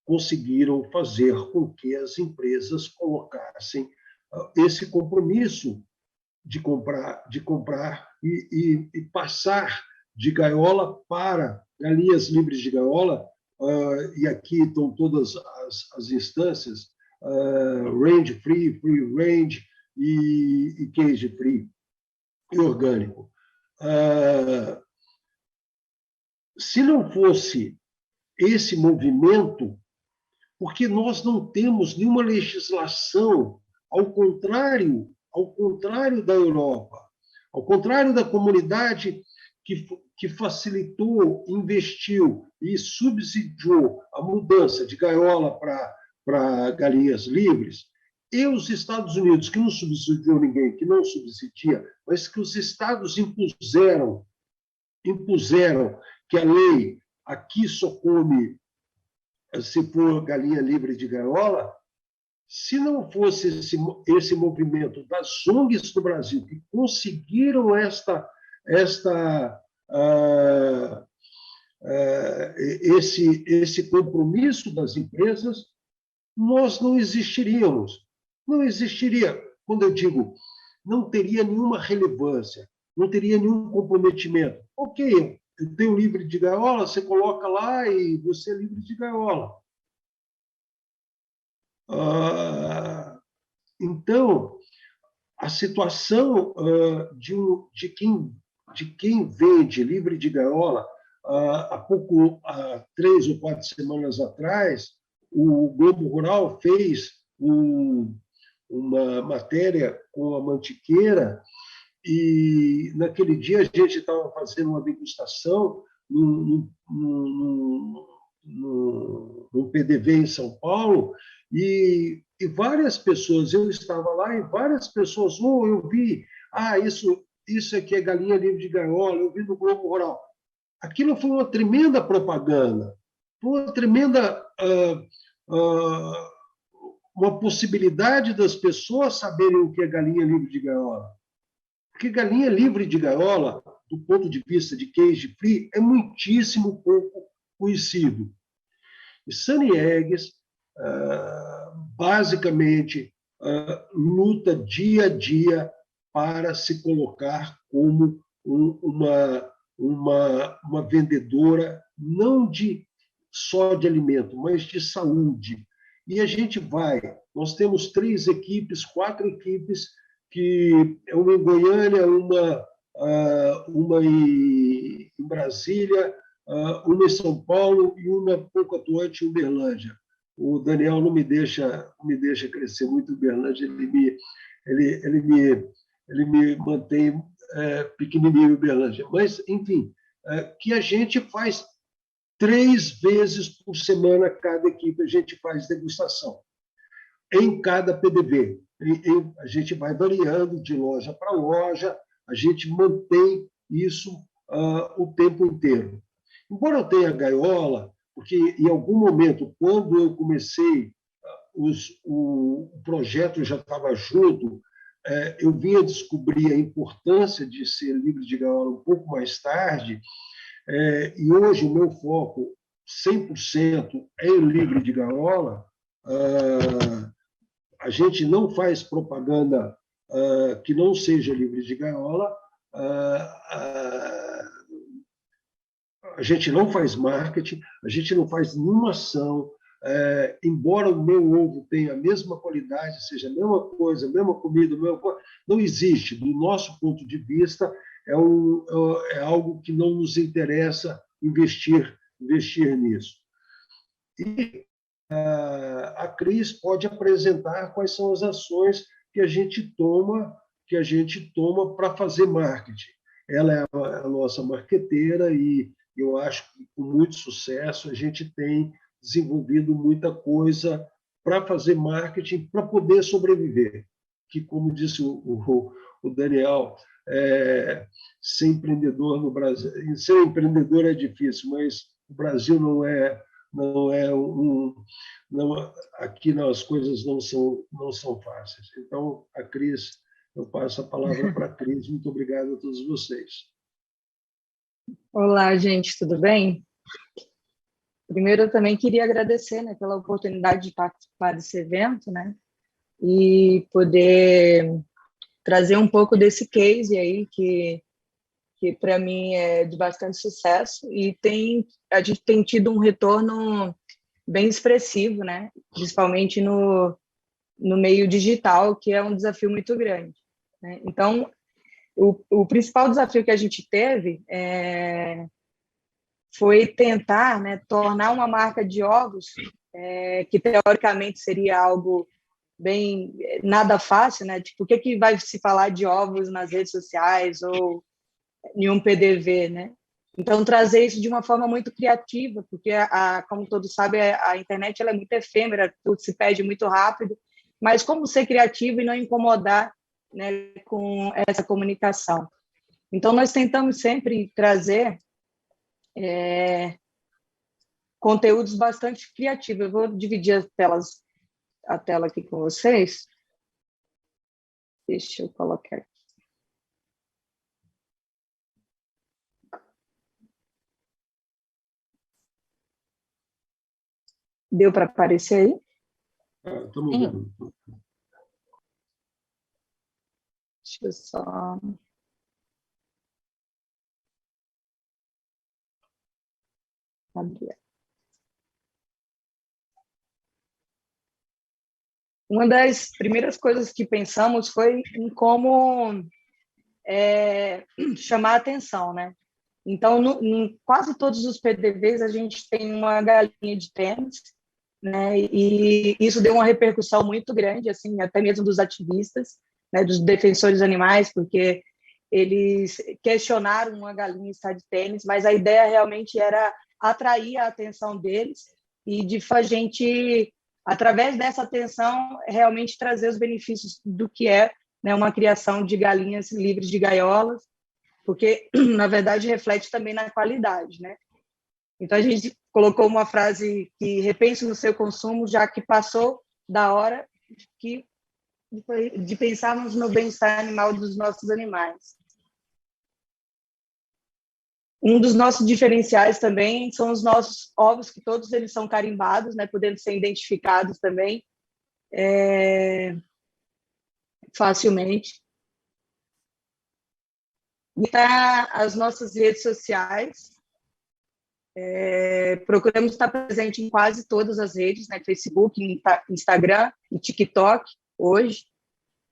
conseguiram fazer com que as empresas colocassem esse compromisso de comprar e passar de gaiola para galinhas livres de gaiola, e aqui estão todas as instâncias, range free, free range e cage free e orgânico. Se não fosse esse movimento, porque nós não temos nenhuma legislação, ao contrário da Europa, ao contrário da comunidade que facilitou, investiu e subsidiou a mudança de gaiola para galinhas livres, e os Estados Unidos, que não subsidiou ninguém, que não subsidia, mas que os estados impuseram que a lei aqui só come se for galinha livre de gaiola. Se não fosse esse movimento das ONGs do Brasil que conseguiram esse compromisso das empresas, nós não existiríamos. Não existiria, quando eu digo, não teria nenhuma relevância, não teria nenhum comprometimento. Ok, eu tenho livre de gaiola, você coloca lá e você é livre de gaiola. Então, a situação de quem vende livre de gaiola, há 3 ou 4 semanas atrás, o Globo Rural fez uma matéria com a Mantiqueira, e naquele dia a gente estava fazendo uma degustação num PDV em São Paulo, e várias pessoas, eu estava lá e várias pessoas, eu vi, isso aqui é galinha livre de gaiola, eu vi no Globo Rural. Aquilo foi uma tremenda propaganda, foi uma tremenda uma possibilidade das pessoas saberem o que é galinha livre de gaiola. Porque galinha livre de gaiola, do ponto de vista de cage free, é muitíssimo pouco conhecido. E Sunny Eggs, basicamente, luta dia a dia para se colocar como uma vendedora, não só de alimento, mas de saúde. E a gente nós temos 3 equipes, 4 equipes, que é uma em Goiânia, uma em Brasília, uma em São Paulo e uma pouco atuante em Uberlândia. O Daniel não me deixa crescer muito em Uberlândia, ele me mantém pequenininho em Uberlândia. Mas, enfim, que a gente faz 3 vezes por semana, cada equipe, a gente faz degustação em cada PDV. A gente vai variando de loja para loja, a gente mantém isso o tempo inteiro. Embora eu tenha gaiola, porque em algum momento, quando eu comecei, o projeto já estava junto, eu vinha descobrir a importância de ser livre de gaiola um pouco mais tarde, e hoje o meu foco 100% é livre de gaiola. A gente não faz propaganda que não seja livre de gaiola. a gente não faz marketing, a gente não faz nenhuma ação. Embora o meu ovo tenha a mesma qualidade, seja a mesma coisa, a mesma comida, não existe. Do nosso ponto de vista, é algo que não nos interessa investir nisso. E a Cris pode apresentar quais são as ações que a gente toma para fazer marketing. Ela é a nossa marqueteira e eu acho que com muito sucesso a gente tem desenvolvido muita coisa para fazer marketing, para poder sobreviver. Que, como disse o Daniel, ser empreendedor no Brasil, ser empreendedor é difícil, mas o Brasil não é aqui as coisas não são fáceis. Então, a Cris, eu passo a palavra para a Cris. Muito obrigado a todos vocês. Olá, gente, tudo bem? Primeiro, eu também queria agradecer, né, pela oportunidade de participar desse evento, né, e poder trazer um pouco desse case aí que para mim é de bastante sucesso e a gente tem tido um retorno bem expressivo, né, principalmente no meio digital, que é um desafio muito grande, né? Então, o principal desafio que a gente teve foi tentar, né, tornar uma marca de ovos, que teoricamente seria algo bem nada fácil, né? Tipo, o que vai se falar de ovos nas redes sociais ou em um PDV, né? Então, trazer isso de uma forma muito criativa, porque, como todos sabem, a internet ela é muito efêmera, tudo se perde muito rápido, mas como ser criativo e não incomodar, né, com essa comunicação. Então, nós tentamos sempre trazer conteúdos bastante criativos. Eu vou dividir a tela aqui com vocês. Deixa eu colocar aqui. Deu para aparecer aí? Estamos vendo. Deixa eu só... abrir. Uma das primeiras coisas que pensamos foi em como chamar a atenção, né? Então, em quase todos os PDVs, a gente tem uma galinha de tênis, né? E isso deu uma repercussão muito grande, assim, até mesmo dos ativistas, né, dos defensores animais, porque eles questionaram uma galinha estar de tênis, mas a ideia realmente era atrair a atenção deles e de a gente, através dessa atenção, realmente trazer os benefícios do que é, né, uma criação de galinhas livres de gaiolas, porque, na verdade, reflete também na qualidade, né? Então, a gente colocou uma frase que repense no seu consumo, já que passou da hora de pensarmos no bem-estar animal dos nossos animais. Um dos nossos diferenciais também são os nossos ovos, que todos eles são carimbados, né, podendo ser identificados também facilmente. E as nossas redes sociais, procuramos estar presente em quase todas as redes, né, Facebook, Instagram e TikTok hoje.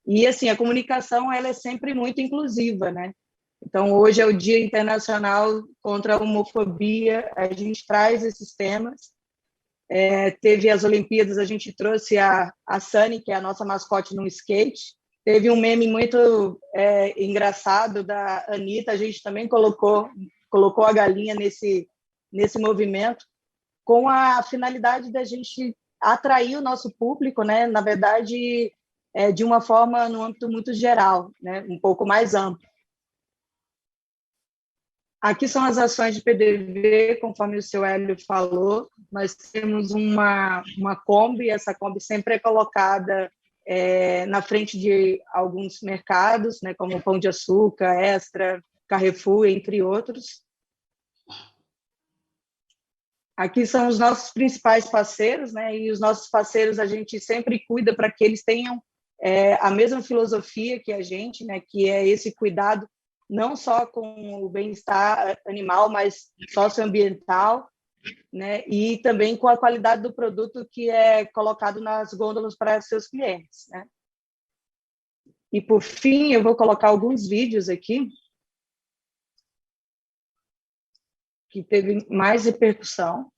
E assim, a comunicação ela é sempre muito inclusiva, né? Então, hoje é o Dia Internacional contra a Homofobia, a gente traz esses temas. Teve as Olimpíadas, a gente trouxe a Sunny, que é a nossa mascote no skate. Teve um meme muito engraçado da Anitta, a gente também colocou a galinha nesse movimento, com a finalidade da gente atrair o nosso público, né? Na verdade, de uma forma, no âmbito muito geral, né? Um pouco mais amplo. Aqui são as ações de PDV, conforme o seu Hélio falou. Nós temos uma Kombi, essa Kombi sempre é colocada na frente de alguns mercados, né, como Pão de Açúcar, Extra, Carrefour, entre outros. Aqui são os nossos principais parceiros, né, e os nossos parceiros a gente sempre cuida para que eles tenham a mesma filosofia que a gente, né, que é esse cuidado não só com o bem-estar animal, mas socioambiental, né? E também com a qualidade do produto que é colocado nas gôndolas para seus clientes, né? E, por fim, eu vou colocar alguns vídeos aqui que teve mais repercussão.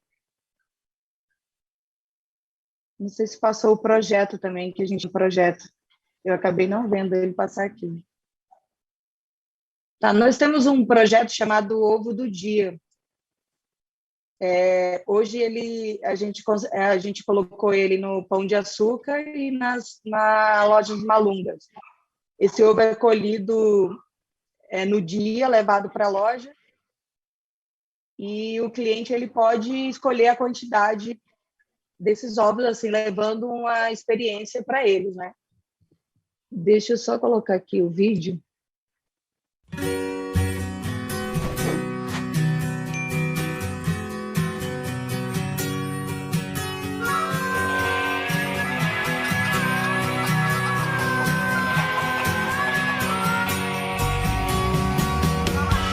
Não sei se passou o projeto também, que a gente projeta. Eu acabei não vendo ele passar aqui. Tá, nós temos um projeto chamado Ovo do Dia. Hoje a gente colocou ele no Pão de Açúcar e na loja de Malungas. Esse ovo é colhido no dia, levado para a loja, e o cliente ele pode escolher a quantidade desses ovos, assim, levando uma experiência para eles, né? Deixa eu só colocar aqui o vídeo.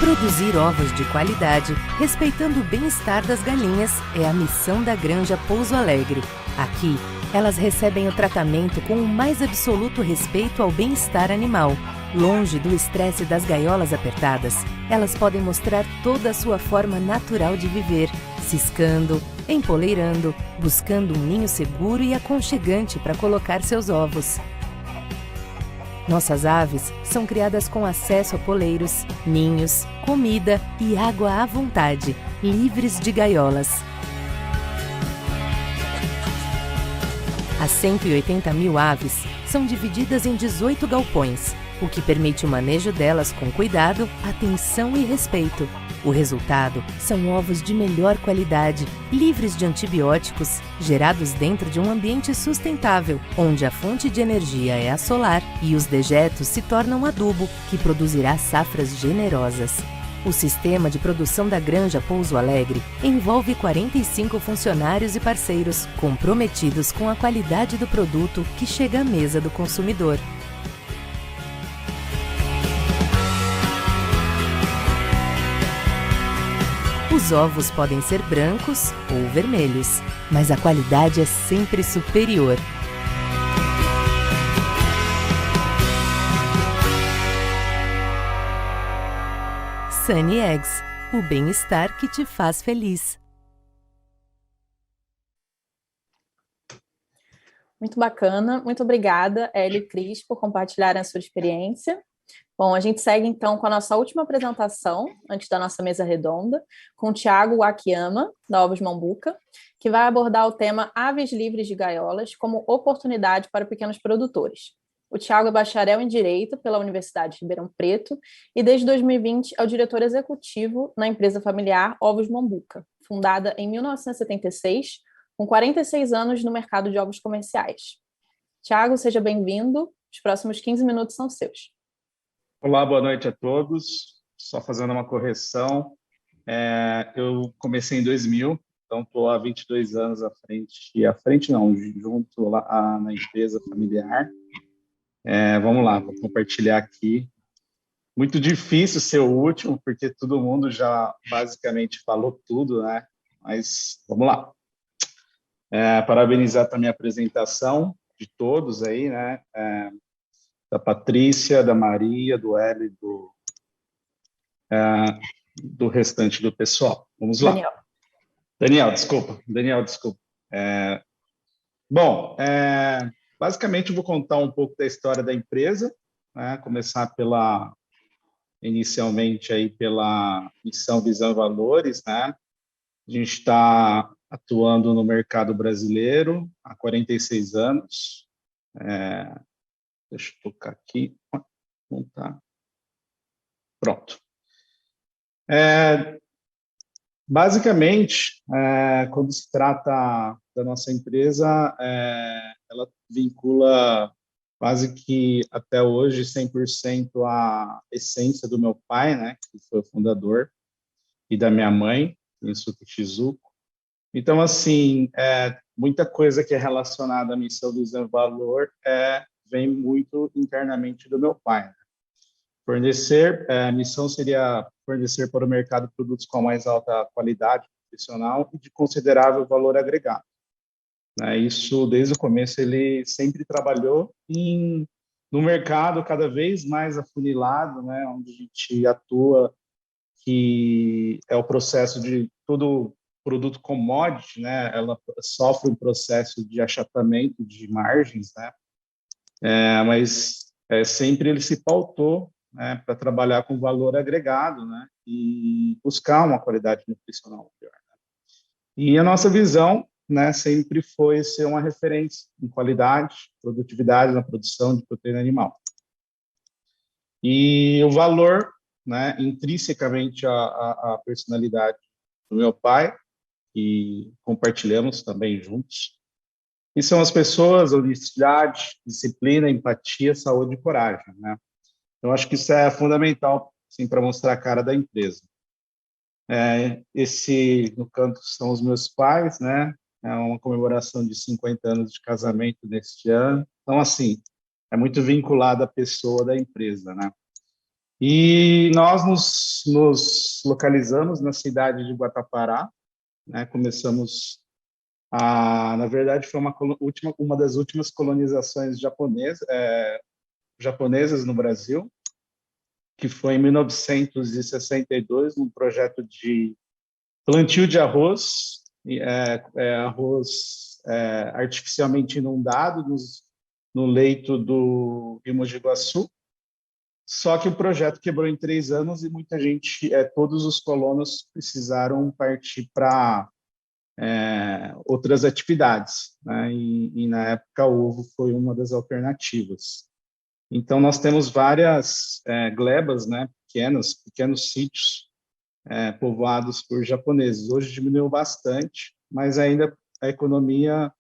Produzir ovos de qualidade, respeitando o bem-estar das galinhas, é a missão da Granja Pouso Alegre. Aqui, elas recebem o tratamento com o mais absoluto respeito ao bem-estar animal. Longe do estresse das gaiolas apertadas, elas podem mostrar toda a sua forma natural de viver, ciscando, empoleirando, buscando um ninho seguro e aconchegante para colocar seus ovos. Nossas aves são criadas com acesso a poleiros, ninhos, comida e água à vontade, livres de gaiolas. As 180 mil aves são divididas em 18 galpões, o que permite o manejo delas com cuidado, atenção e respeito. O resultado são ovos de melhor qualidade, livres de antibióticos, gerados dentro de um ambiente sustentável, onde a fonte de energia é a solar e os dejetos se tornam adubo, que produzirá safras generosas. O sistema de produção da Granja Pouso Alegre envolve 45 funcionários e parceiros comprometidos com a qualidade do produto que chega à mesa do consumidor. Os ovos podem ser brancos ou vermelhos, mas a qualidade é sempre superior. Sunny Eggs, o bem-estar que te faz feliz. Muito bacana, muito obrigada, Hélio e Cris, por compartilharem a sua experiência. Bom, a gente segue então com a nossa última apresentação, antes da nossa mesa redonda, com o Thiago Akiyama, da Ovos Mambuca, que vai abordar o tema Aves Livres de Gaiolas como oportunidade para pequenos produtores. O Thiago é bacharel em Direito pela Universidade de Ribeirão Preto e desde 2020 é o diretor executivo na empresa familiar Ovos Mambuca, fundada em 1976, com 46 anos no mercado de ovos comerciais. Thiago, seja bem-vindo. Os próximos 15 minutos são seus. Olá, boa noite a todos. Só fazendo uma correção, eu comecei em 2000, então estou há 22 anos junto lá na empresa familiar. Vamos lá, vou compartilhar aqui. Muito difícil ser o último, porque todo mundo já basicamente falou tudo, né? Mas vamos lá. Parabenizar também a apresentação de todos aí, né? Da Patrícia, da Maria, do Hélio e do restante do pessoal. Vamos lá. Daniel, desculpa. Basicamente eu vou contar um pouco da história da empresa, né? Começar inicialmente aí pela missão, visão e valores, né? A gente está atuando no mercado brasileiro há 46 anos. Deixa eu tocar aqui. Não tá. Pronto. Basicamente, quando se trata da nossa empresa, ela vincula quase que até hoje 100% a essência do meu pai, né, que foi o fundador, e da minha mãe, Insuke Shizuko. Então, assim, muita coisa que é relacionada à missão, visão e valor vem muito internamente do meu pai, né? A missão seria fornecer para o mercado produtos com a mais alta qualidade nutricional e de considerável valor agregado. Isso, desde o começo, ele sempre trabalhou no mercado cada vez mais afunilado, onde a gente atua, que é o processo de todo produto commodity, ela sofre um processo de achatamento de margens, mas sempre ele se pautou para trabalhar com valor agregado, e buscar uma qualidade nutricional melhor. E a nossa visão, sempre foi ser uma referência em qualidade, produtividade na produção de proteína animal. E o valor, intrinsecamente a personalidade do meu pai, que compartilhamos também juntos, e são as pessoas, honestidade, disciplina, empatia, saúde e coragem. Eu acho que isso é fundamental, assim, para mostrar a cara da empresa. Esse, no canto, são os meus pais, é uma comemoração de 50 anos de casamento neste ano. Então, assim, é muito vinculado à pessoa da empresa, E nós nos localizamos na cidade de Guatapará, começamos na verdade, foi uma das últimas colonizações japonesas no Brasil, que foi em 1962, um projeto de plantio de arroz, arroz artificialmente inundado no leito do Rio Mogi Guaçu. Só que o projeto quebrou em 3 anos e muita gente, todos os colonos precisaram partir para outras atividades, e na época o ovo foi uma das alternativas. Então nós temos várias glebas, pequenos sítios povoados por japoneses. Hoje diminuiu bastante, mas ainda a economia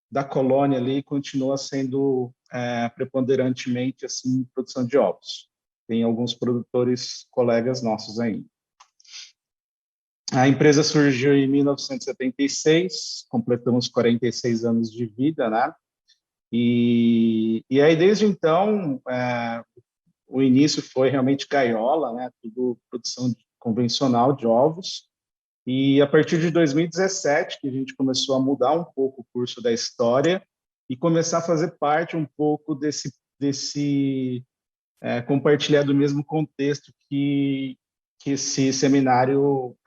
da colônia ali continua sendo preponderantemente assim produção de ovos. Tem alguns produtores colegas nossos ainda. A empresa surgiu em 1976, completamos 46 anos de vida, E aí, desde então, o início foi realmente gaiola, tudo produção convencional de ovos. E a partir de 2017, que a gente começou a mudar um pouco o curso da história e começar a fazer parte um pouco desse compartilhar do mesmo contexto que esse seminário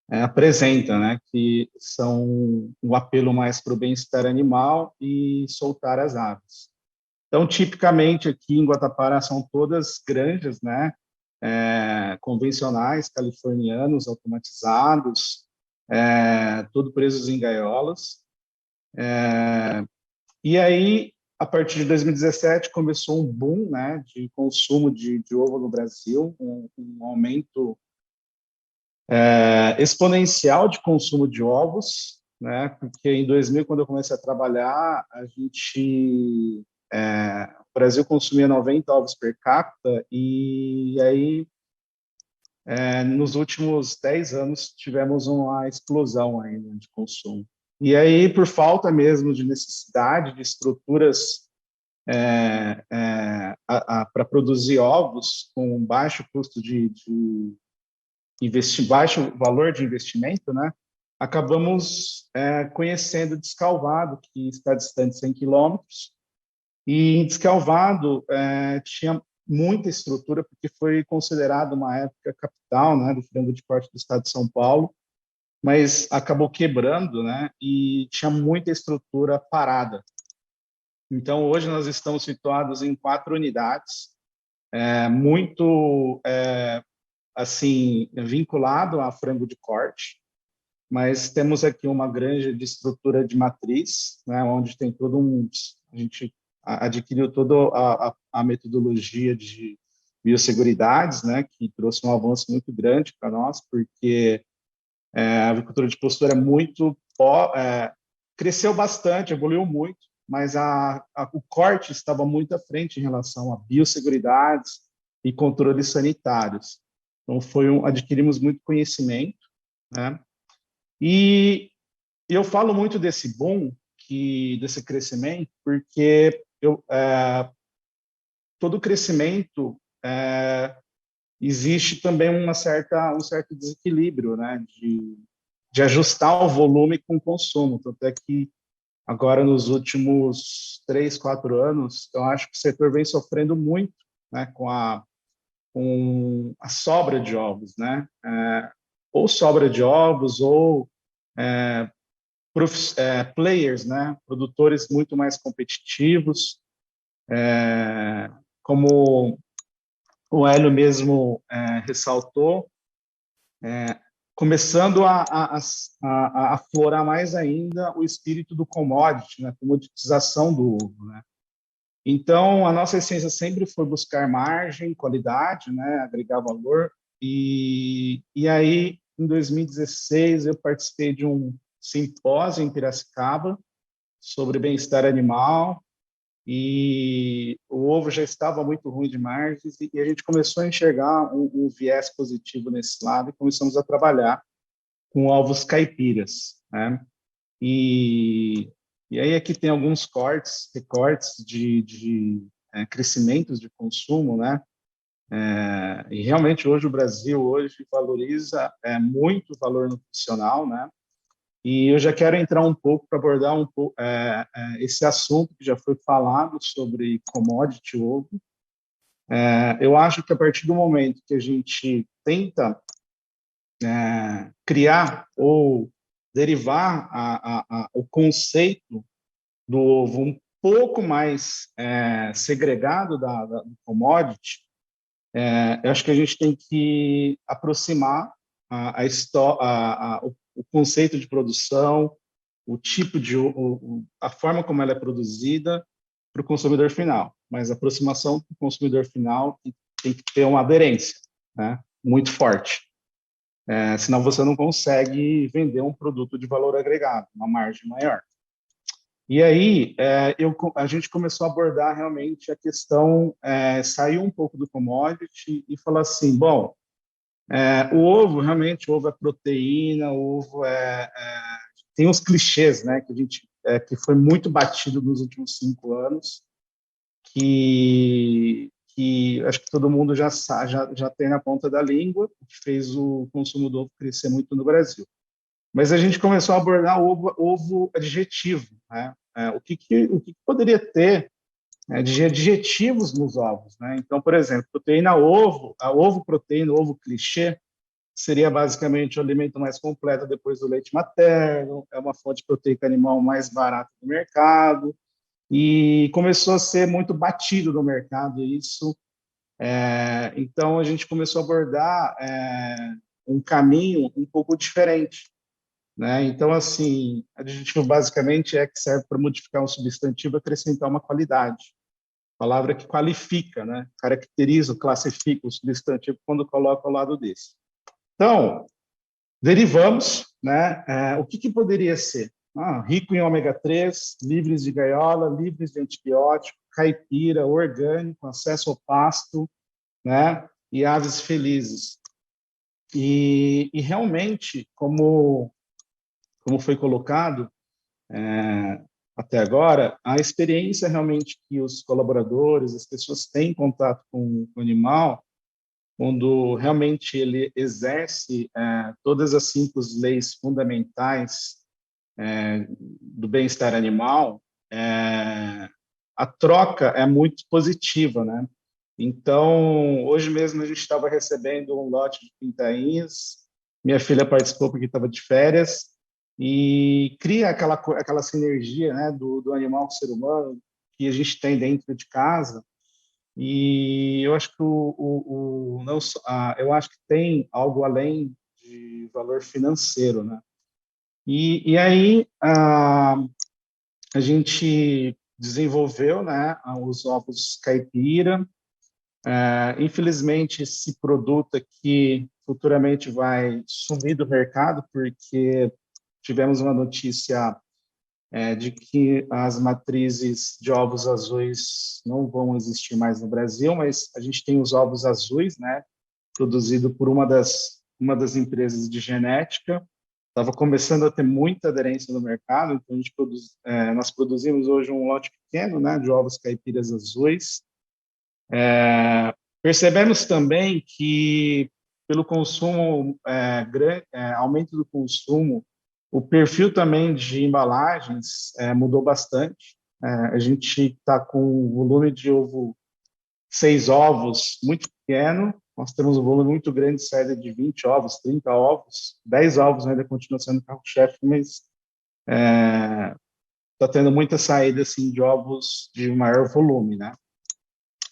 apresenta, que são um apelo mais para o bem-estar animal e soltar as aves. Então, tipicamente, aqui em Guatapará são todas granjas, convencionais, californianos, automatizados, tudo presos em gaiolas. E aí, a partir de 2017, começou um boom, de consumo de ovo no Brasil, um aumento exponencial de consumo de ovos, porque em 2000, quando eu comecei a trabalhar, o Brasil consumia 90 ovos per capita, e aí, nos últimos 10 anos, tivemos uma explosão ainda de consumo. E aí, por falta mesmo de necessidade de estruturas para produzir ovos com baixo custo baixo valor de investimento, acabamos conhecendo Descalvado, que está distante 100 quilômetros, e em Descalvado tinha muita estrutura, porque foi considerado uma época capital, do frango de corte do estado de São Paulo, mas acabou quebrando, e tinha muita estrutura parada. Então, hoje nós estamos situados em 4 unidades, muito assim, vinculado a frango de corte, mas temos aqui uma granja de estrutura de matriz, onde tem a gente adquiriu toda a metodologia de biosseguridades, que trouxe um avanço muito grande para nós, porque a avicultura de postura cresceu bastante, evoluiu muito, mas o corte estava muito à frente em relação a biosseguridades e controles sanitários. Então, adquirimos muito conhecimento, E eu falo muito desse boom, desse crescimento, porque todo crescimento existe também um certo desequilíbrio, né, de ajustar o volume com o consumo. Tanto é que agora, nos últimos 3, 4 anos, eu acho que o setor vem sofrendo muito, né, com a sobra de ovos, né? Ou sobra de ovos, ou players, né? Produtores muito mais competitivos, como o Hélio mesmo ressaltou, começando a aflorar mais ainda o espírito do commodity, né? A commoditização do ovo, né? Então, a nossa essência sempre foi buscar margem, qualidade, né, agregar valor. E aí, em 2016, eu participei de um simpósio em Piracicaba sobre bem-estar animal, e o ovo já estava muito ruim de margens, e a gente começou a enxergar um viés positivo nesse lado, e começamos a trabalhar com ovos caipiras, né? E aí aqui tem alguns recortes de crescimentos de consumo, né? E realmente hoje o Brasil hoje valoriza muito o valor nutricional, né? E eu já quero entrar um pouco para abordar um pouco esse assunto que já foi falado sobre commodity ovo. Eu acho que a partir do momento que a gente tenta criar ou derivar o conceito do ovo um pouco mais segregado do commodity, eu acho que a gente tem que aproximar o conceito de produção, o tipo a forma como ela é produzida para o consumidor final. Mas a aproximação do consumidor final tem que ter uma aderência, né, muito forte. Senão você não consegue vender um produto de valor agregado, uma margem maior. E aí a gente começou a abordar realmente a questão, saiu um pouco do commodity e falar assim, bom, o ovo é proteína, o ovo tem uns clichês, né, que foi muito batido nos últimos 5 anos, que acho que todo mundo já tem na ponta da língua, que fez o consumo do ovo crescer muito no Brasil. Mas a gente começou a abordar o ovo adjetivo, né? O que poderia ter de adjetivos nos ovos, né? Então, por exemplo, proteína ovo, ovo proteína, ovo clichê, seria basicamente o alimento mais completo depois do leite materno, é uma fonte proteica animal mais barata do mercado, e começou a ser muito batido no mercado isso. Então, a gente começou a abordar um caminho um pouco diferente, né? Então, assim, adjetivo basicamente que serve para modificar um substantivo, acrescentar uma qualidade. Palavra que qualifica, né? Caracteriza, classifica o substantivo quando coloca ao lado desse. Então, derivamos, né? O que poderia ser? Rico em ômega 3, livres de gaiola, livres de antibiótico, caipira, orgânico, acesso ao pasto, né? E aves felizes. E realmente, como foi colocado até agora, a experiência realmente que os colaboradores, as pessoas têm contato com o animal, quando realmente ele exerce todas as 5 leis fundamentais do bem-estar animal, a troca é muito positiva, né? Então, hoje mesmo a gente estava recebendo um lote de pintainhas, minha filha participou porque estava de férias, e cria aquela sinergia, né, do animal com o ser humano que a gente tem dentro de casa. E eu acho que eu acho que tem algo além de valor financeiro, né? E aí a gente desenvolveu, né, os ovos caipira. Infelizmente, esse produto aqui futuramente vai sumir do mercado, porque tivemos uma notícia de que as matrizes de ovos azuis não vão existir mais no Brasil, mas a gente tem os ovos azuis, né, produzido por uma das empresas de genética. Estava começando a ter muita aderência no mercado, então nós produzimos hoje um lote pequeno, né, de ovos caipiras azuis. Percebemos também que, pelo consumo, aumento do consumo, o perfil também de embalagens mudou bastante. A gente está com um volume de 6 ovos muito pequeno, nós temos um volume muito grande de saída de 20 ovos, 30 ovos, 10 ovos ainda continua sendo carro-chefe, mas está tendo muita saída assim, de ovos de maior volume, né?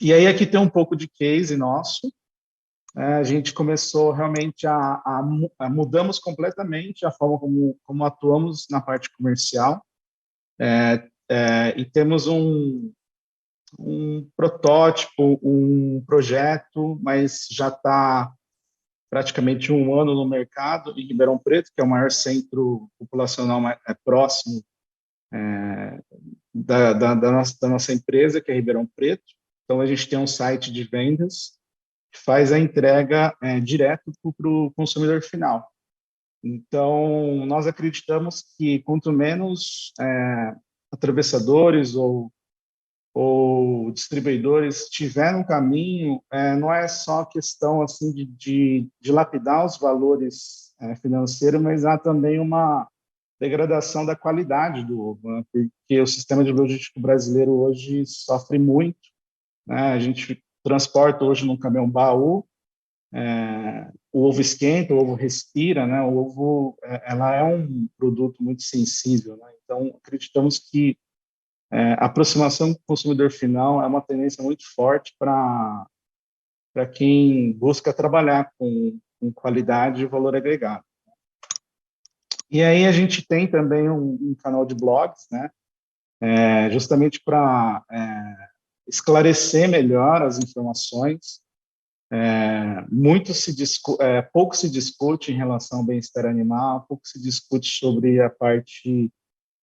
E aí aqui tem um pouco de case nosso. A gente começou realmente mudamos completamente a forma como atuamos na parte comercial, e temos um protótipo, um projeto, mas já está praticamente 1 ano no mercado, em Ribeirão Preto, que é o maior centro populacional próximo da nossa empresa, que é Ribeirão Preto. Então, a gente tem um site de vendas que faz a entrega direto para o consumidor final. Então, nós acreditamos que quanto menos atravessadores ou distribuidores tiver no caminho, não é só questão assim de lapidar os valores financeiros, mas há também uma degradação da qualidade do ovo, né? Porque o sistema de logística brasileiro hoje sofre muito, né? A gente transporta hoje num caminhão-baú, o ovo esquenta, o ovo respira, né? O ovo, ela é um produto muito sensível, né? Então, acreditamos que a aproximação com o consumidor final é uma tendência muito forte para quem busca trabalhar com qualidade e valor agregado. E aí a gente tem também um canal de blogs, né? Justamente para esclarecer melhor as informações. Pouco se discute em relação ao bem-estar animal, pouco se discute sobre a parte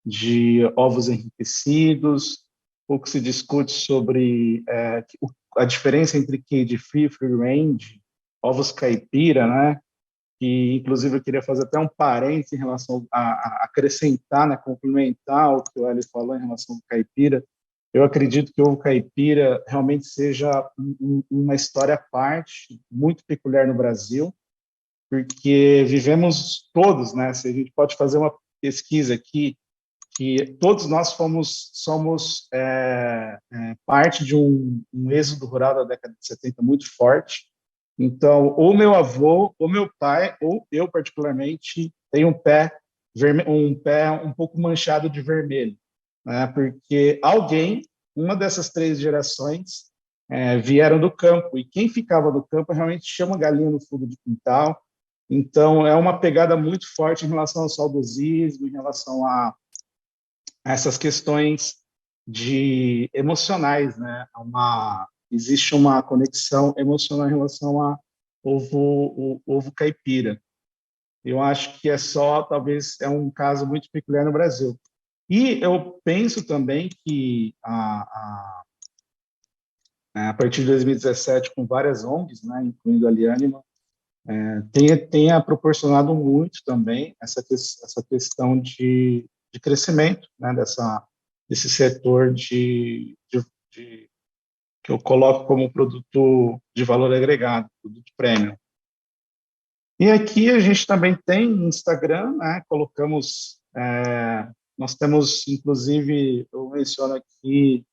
de ovos enriquecidos, pouco se discute sobre a diferença entre cage free, free range, ovos caipira, né? Que inclusive eu queria fazer até um parênteses em relação a acrescentar, né, complementar o que o Hélio falou em relação ao caipira. Eu acredito que o ovo caipira realmente seja uma história à parte, muito peculiar no Brasil, porque vivemos todos, né? Se a gente pode fazer uma pesquisa aqui, que todos nós somos parte de um êxodo rural da década de 70 muito forte. Então, ou meu avô, ou meu pai, ou eu particularmente, tenho um pé um pouco manchado de vermelho, né? Porque uma dessas 3 gerações, vieram do campo, e quem ficava do campo realmente chama galinha no fundo de quintal. Então, é uma pegada muito forte em relação ao saudosismo, em relação a essas questões emocionais, né? Existe uma conexão emocional em relação a ovo caipira. Eu acho que talvez é um caso muito peculiar no Brasil. E eu penso também que a partir de 2017, com várias ONGs, né, incluindo a Liânima, tenha proporcionado muito também essa questão de crescimento, né, desse setor que eu coloco como produto de valor agregado, produto premium. E aqui a gente também tem Instagram, né? Nós temos, inclusive, eu menciono aqui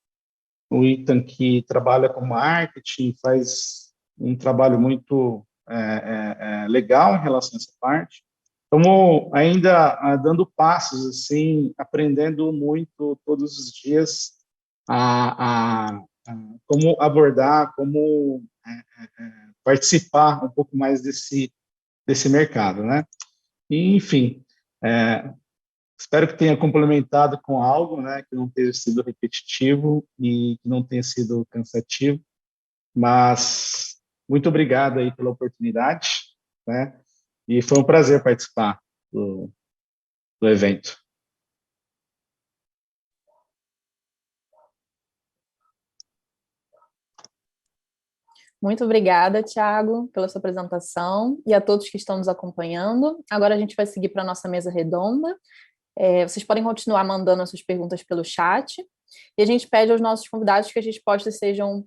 o Ethan, que trabalha com marketing, faz um trabalho muito legal em relação a essa parte. Estamos ainda dando passos, assim, aprendendo muito todos os dias como abordar, como participar um pouco mais desse mercado, né? E, enfim, espero que tenha complementado com algo, né, que não tenha sido repetitivo e que não tenha sido cansativo, mas muito obrigado aí pela oportunidade, né? E foi um prazer participar do evento. Muito obrigada, Thiago, pela sua apresentação e a todos que estão nos acompanhando. Agora a gente vai seguir para a nossa mesa redonda. Vocês podem continuar mandando as suas perguntas pelo chat e a gente pede aos nossos convidados que as respostas sejam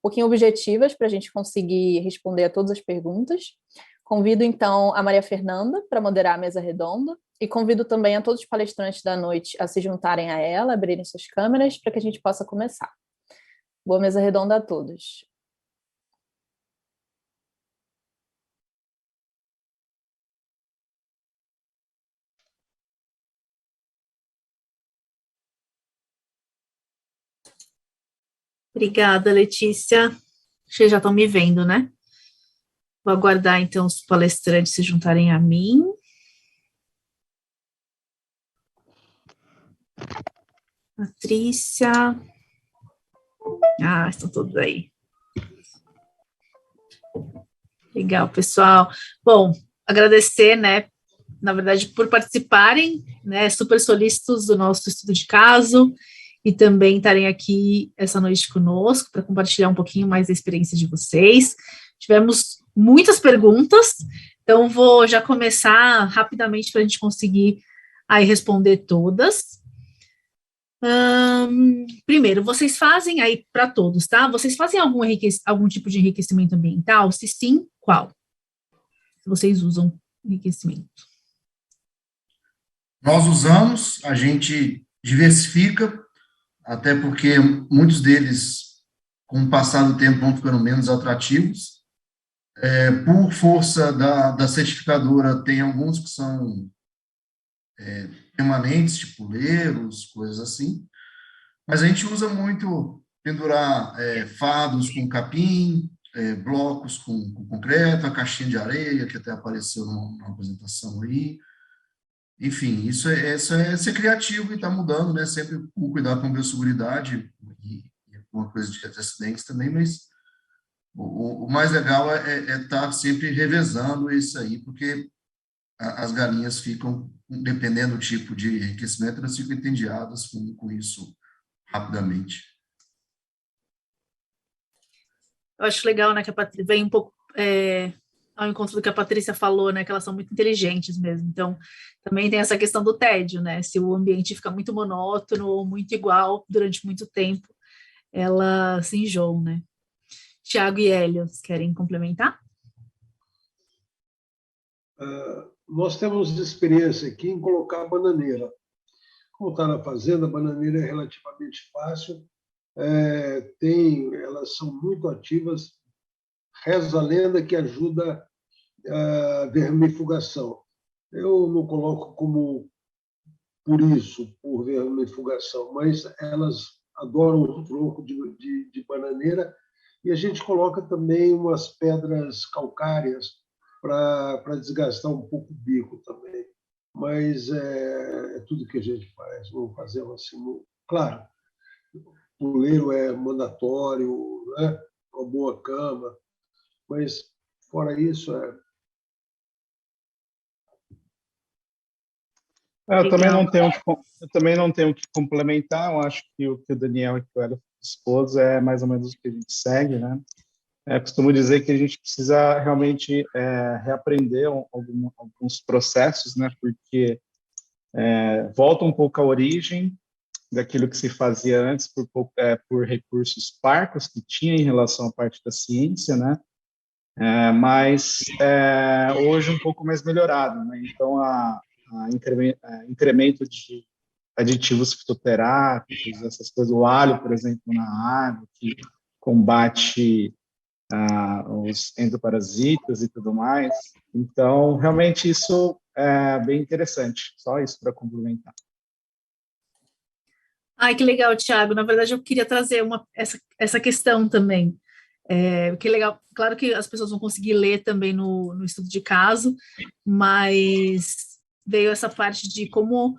pouquinho objetivas para a gente conseguir responder a todas as perguntas. Convido, então, a Maria Fernanda para moderar a mesa redonda e convido também a todos os palestrantes da noite a se juntarem a ela, abrirem suas câmeras para que a gente possa começar. Boa mesa redonda a todos. Obrigada, Letícia. Vocês já estão me vendo, né? Vou aguardar, então, os palestrantes se juntarem a mim. Patrícia. Ah, estão todos aí. Legal, pessoal. Bom, agradecer, né, na verdade, por participarem, né, super solícitos do nosso estudo de caso e também estarem aqui essa noite conosco para compartilhar um pouquinho mais da experiência de vocês. Tivemos muitas perguntas, então vou já começar rapidamente para a gente conseguir aí responder todas. Primeiro, vocês fazem aí para todos, tá? Vocês fazem algum tipo de enriquecimento ambiental? Se sim, qual? Se vocês usam enriquecimento. Nós usamos, a gente diversifica, até porque muitos deles, com o passar do tempo, vão ficando menos atrativos. Por força da certificadora, tem alguns que são permanentes, tipo leiros, coisas assim. Mas a gente usa muito pendurar fardos com capim, blocos com concreto, a caixinha de areia, que até apareceu numa apresentação aí. Enfim, isso é ser criativo e está mudando, né? Sempre com cuidado com a biosseguridade e uma coisa de acidentes também, mas o mais legal é estar sempre revezando isso aí, porque as galinhas ficam, dependendo do tipo de enriquecimento, elas ficam entediadas com isso rapidamente. Eu acho legal, né, que a Patrícia vem um pouco ao encontro do que a Patrícia falou, né, que elas são muito inteligentes mesmo. Então, também tem essa questão do tédio, né? Se o ambiente fica muito monótono ou muito igual durante muito tempo, elas se enjoam, né? Tiago e Hélio, querem complementar? Nós temos experiência aqui em colocar a bananeira. Como está na fazenda, a bananeira é relativamente fácil, elas são muito ativas, reza a lenda que ajuda a vermifugação. Eu não coloco como por vermifugação, mas elas adoram o tronco de bananeira e a gente coloca também umas pedras calcárias para desgastar um pouco o bico também. Mas é tudo que a gente faz, não fazemos assim. Claro, o leiro é mandatório, né? Uma boa cama, mas fora isso Eu também não tenho que complementar. Eu acho que o que o Daniel e o Hélio expôs é mais ou menos o que a gente segue, né? Costumo dizer que a gente precisa realmente reaprender alguns processos, né? Porque volta um pouco à origem daquilo que se fazia antes por recursos parcos que tinha em relação à parte da ciência, né? Mas hoje um pouco mais melhorado, né? Então, incremento de aditivos fitoterápicos, essas coisas, o alho, por exemplo, na água, que combate os endoparasitas e tudo mais. Então, realmente, isso é bem interessante. Só isso para complementar. Ai, que legal, Thiago. Na verdade, eu queria trazer essa questão também. Que legal. Claro que as pessoas vão conseguir ler também no estudo de caso, mas veio essa parte de como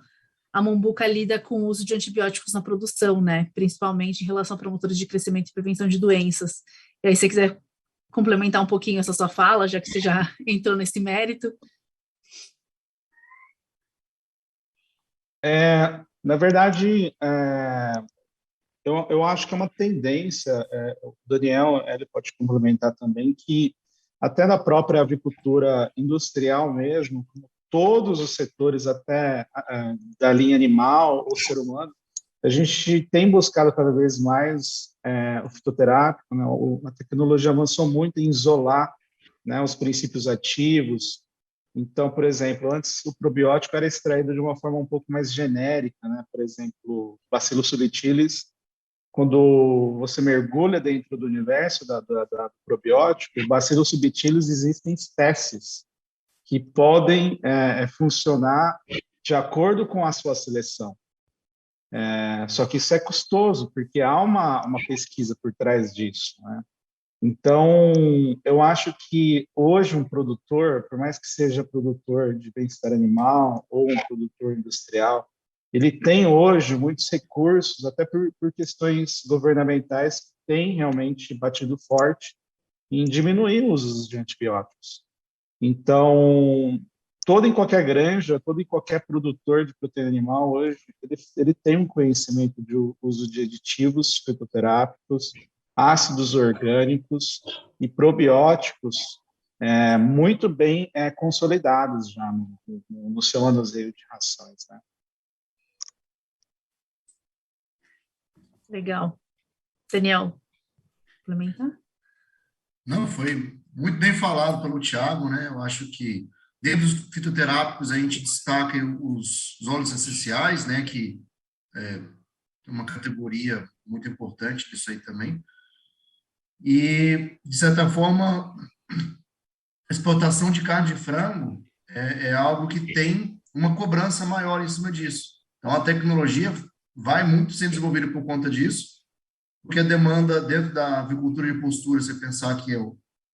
a Mombuca lida com o uso de antibióticos na produção, né? Principalmente em relação a promotores de crescimento e prevenção de doenças. E aí, se você quiser complementar um pouquinho essa sua fala, já que você já entrou nesse mérito. Na verdade, eu acho que é uma tendência, o Daniel ele pode complementar também, que até na própria avicultura industrial mesmo, como todos os setores, até da linha animal ou ser humano, A gente tem buscado cada vez mais o fitoterápico, né? A tecnologia avançou muito em isolar, né, os princípios ativos. Então, por exemplo, antes o probiótico era extraído de uma forma um pouco mais genérica, né? Por exemplo, Bacillus subtilis, quando você mergulha dentro do universo do probiótico, Bacillus subtilis, existem espécies que podem funcionar de acordo com a sua seleção. Só que isso é custoso, porque há uma pesquisa por trás disso, né? Então, eu acho que hoje um produtor, por mais que seja produtor de bem-estar animal ou um produtor industrial, ele tem hoje muitos recursos, até por questões governamentais, que têm realmente batido forte em diminuir o uso de antibióticos. Então, todo e qualquer granja, todo e qualquer produtor de proteína animal hoje, ele tem um conhecimento de uso de aditivos fitoterápicos, ácidos orgânicos e probióticos muito bem consolidados já no seu manuseio de rações, né? Legal. Daniel, complementar? Não, foi muito bem falado pelo Thiago, né? Eu acho que dentro dos fitoterápicos a gente destaca os óleos essenciais, né? Que é uma categoria muito importante disso aí também. E, de certa forma, a exportação de carne de frango é algo que tem uma cobrança maior em cima disso. Então, a tecnologia vai muito ser desenvolvida por conta disso, porque a demanda dentro da avicultura de postura, você pensar que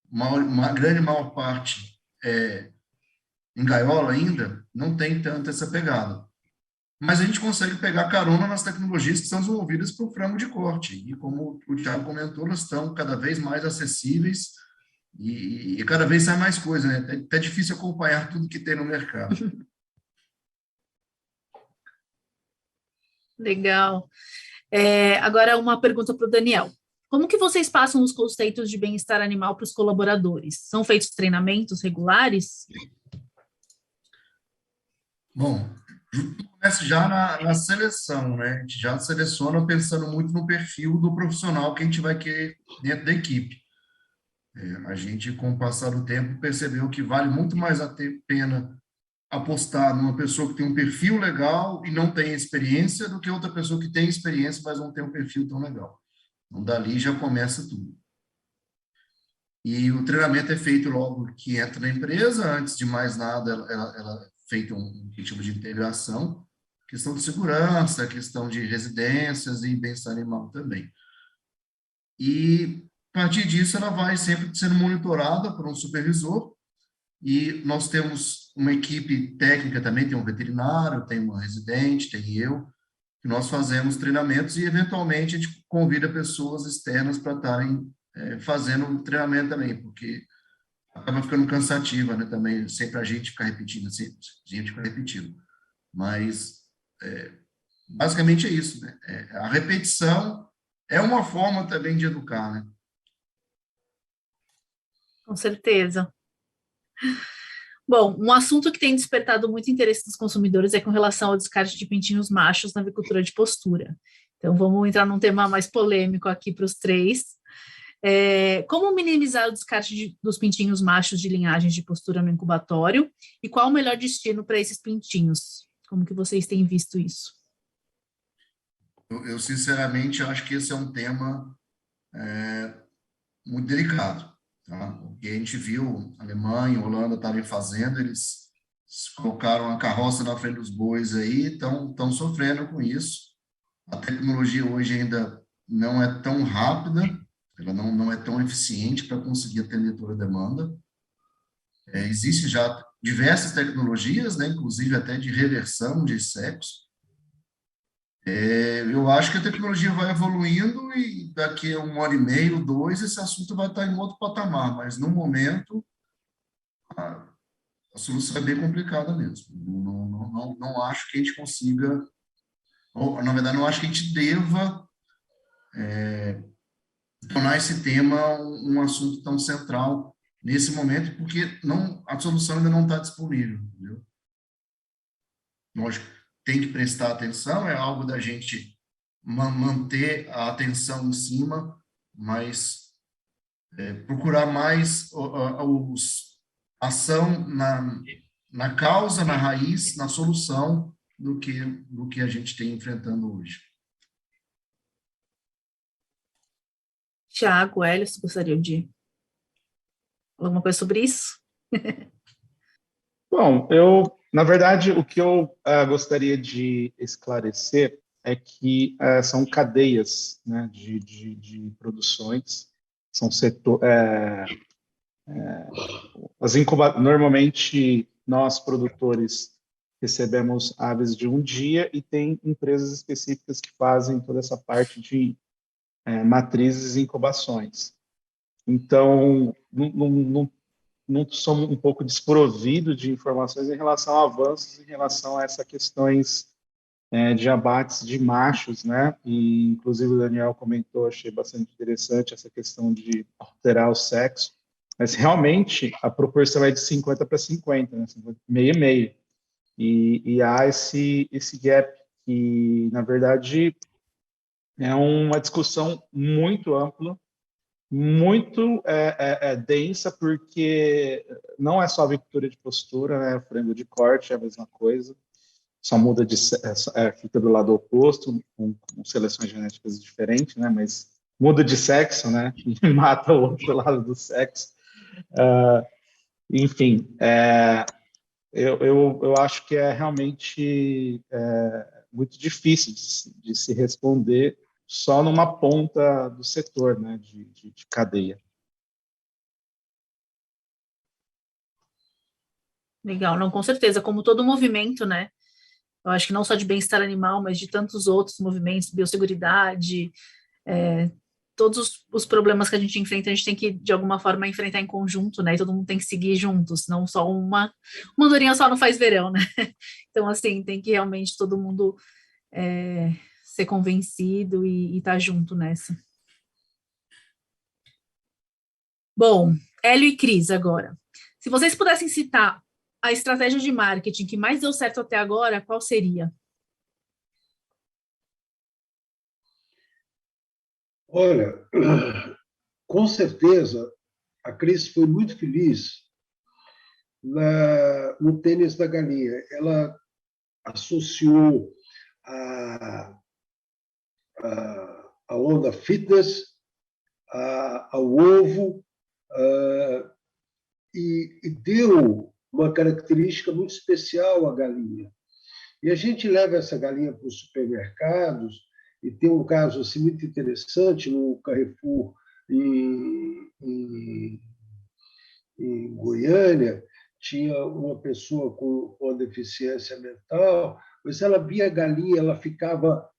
uma grande maior parte em gaiola ainda, não tem tanto essa pegada. Mas a gente consegue pegar carona nas tecnologias que são desenvolvidas para o frango de corte. E como o Thiago comentou, elas estão cada vez mais acessíveis e cada vez sai mais coisa, né? É até difícil acompanhar tudo que tem no mercado. Legal. Agora uma pergunta para o Daniel. Como que vocês passam os conceitos de bem-estar animal para os colaboradores? São feitos treinamentos regulares? Bom, começa já na seleção, né? A gente já seleciona pensando muito no perfil do profissional que a gente vai querer dentro da equipe. A gente, com o passar do tempo, percebeu que vale muito mais a pena apostar numa pessoa que tem um perfil legal e não tem experiência do que outra pessoa que tem experiência, mas não tem um perfil tão legal. Então, dali já começa tudo. E o treinamento é feito logo que entra na empresa. Antes de mais nada, ela é feito um tipo de integração, questão de segurança, questão de residências e bem-estar animal também. E, a partir disso, ela vai sempre sendo monitorada por um supervisor, e nós temos uma equipe técnica também, tem um veterinário, tem uma residente, tem eu, que nós fazemos treinamentos e, eventualmente, a gente convida pessoas externas para estarem fazendo o treinamento também, porque acaba ficando cansativa, né, também, sempre a gente ficar repetindo, sempre a gente ficar repetindo. Mas, basicamente é isso, né? A repetição é uma forma também de educar, né? Com certeza. Bom, um assunto que tem despertado muito interesse dos consumidores é com relação ao descarte de pintinhos machos na avicultura de postura. Então, vamos entrar num tema mais polêmico aqui para os três. Como minimizar o descarte dos pintinhos machos de linhagens de postura no incubatório e qual o melhor destino para esses pintinhos? Como que vocês têm visto isso? Eu sinceramente, acho que esse é um tema muito delicado. Tá? Porque a gente viu a Alemanha, a Holanda estarem fazendo, eles colocaram a carroça na frente dos bois aí, estão sofrendo com isso. A tecnologia hoje ainda não é tão rápida, ela não é tão eficiente para conseguir atender toda a demanda. Existem já diversas tecnologias, né, inclusive até de reversão de sexo. Eu acho que a tecnologia vai evoluindo e daqui a 1 ano e meio, 2, esse assunto vai estar em outro patamar, mas no momento a solução é bem complicada mesmo. Não acho que a gente consiga, ou, na verdade, não acho que a gente deva tornar esse tema um assunto tão central nesse momento, porque a solução ainda não está disponível, entendeu? Lógico, tem que prestar atenção, é algo da gente manter a atenção em cima, mas procurar mais ação na causa, na raiz, na solução do que a gente tem enfrentando hoje. Tiago, Hélio, você gostaria de falar alguma coisa sobre isso? Bom, na verdade, o que eu gostaria de esclarecer é que são cadeias, né, de produções, são normalmente nós produtores recebemos aves de um dia e tem empresas específicas que fazem toda essa parte de matrizes e incubações. Então, não somos um pouco desprovidos de informações em relação a avanços, em relação a essas questões de abates de machos, né? E, inclusive, o Daniel comentou, achei bastante interessante essa questão de alterar o sexo, mas realmente a proporção é de 50 para 50, né? Meio e meio. E há esse gap que, na verdade, é uma discussão muito ampla, muito densa, porque não é só a avicultura de postura, né? O frango de corte é a mesma coisa, só muda fica do lado oposto, com seleções genéticas diferentes, né? Mas muda de sexo, né? E mata o outro lado do sexo. Enfim, eu acho que é realmente muito difícil de se responder só numa ponta do setor, né, de cadeia. Legal, não, com certeza, como todo movimento, né, eu acho que não só de bem-estar animal, mas de tantos outros movimentos, biosseguridade, todos os problemas que a gente enfrenta, a gente tem que, de alguma forma, enfrentar em conjunto, né, e todo mundo tem que seguir juntos, não só uma andorinha só não faz verão, né, então, assim, tem que realmente todo mundo ser convencido e estar junto nessa. Bom, Hélio e Cris agora. Se vocês pudessem citar a estratégia de marketing que mais deu certo até agora, qual seria? Olha, com certeza, a Cris foi muito feliz no tênis da galinha. Ela associou a onda fitness ao ovo e deu uma característica muito especial à galinha. E a gente leva essa galinha para os supermercados, e tem um caso assim, muito interessante no Carrefour, em Goiânia, tinha uma pessoa com uma deficiência mental, mas ela via a galinha, ela ficava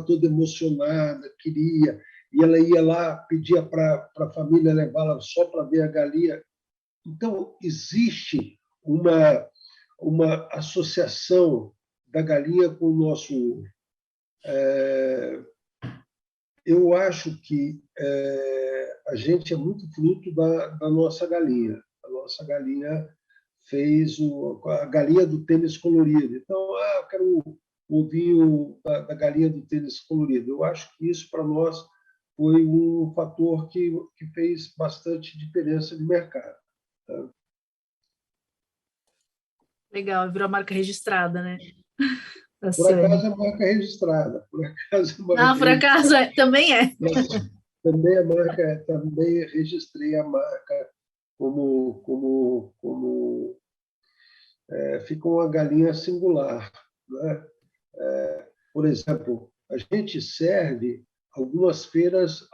toda emocionada, queria, e ela ia lá, pedia para a família levá-la só para ver a galinha. Então, existe uma associação da galinha com o nosso ovo. Eu acho que a gente é muito fruto da nossa galinha. A nossa galinha fez a galinha do tênis colorido. Então, eu quero o ovinho da galinha do tênis colorido. Eu acho que isso, para nós, foi um fator que fez bastante diferença de mercado. Tá? Legal, virou marca registrada, né? Por acaso é marca registrada. Por acaso também é. Também a marca, também registrei a marca como fica uma galinha singular, né? Por exemplo, a gente serve algumas feiras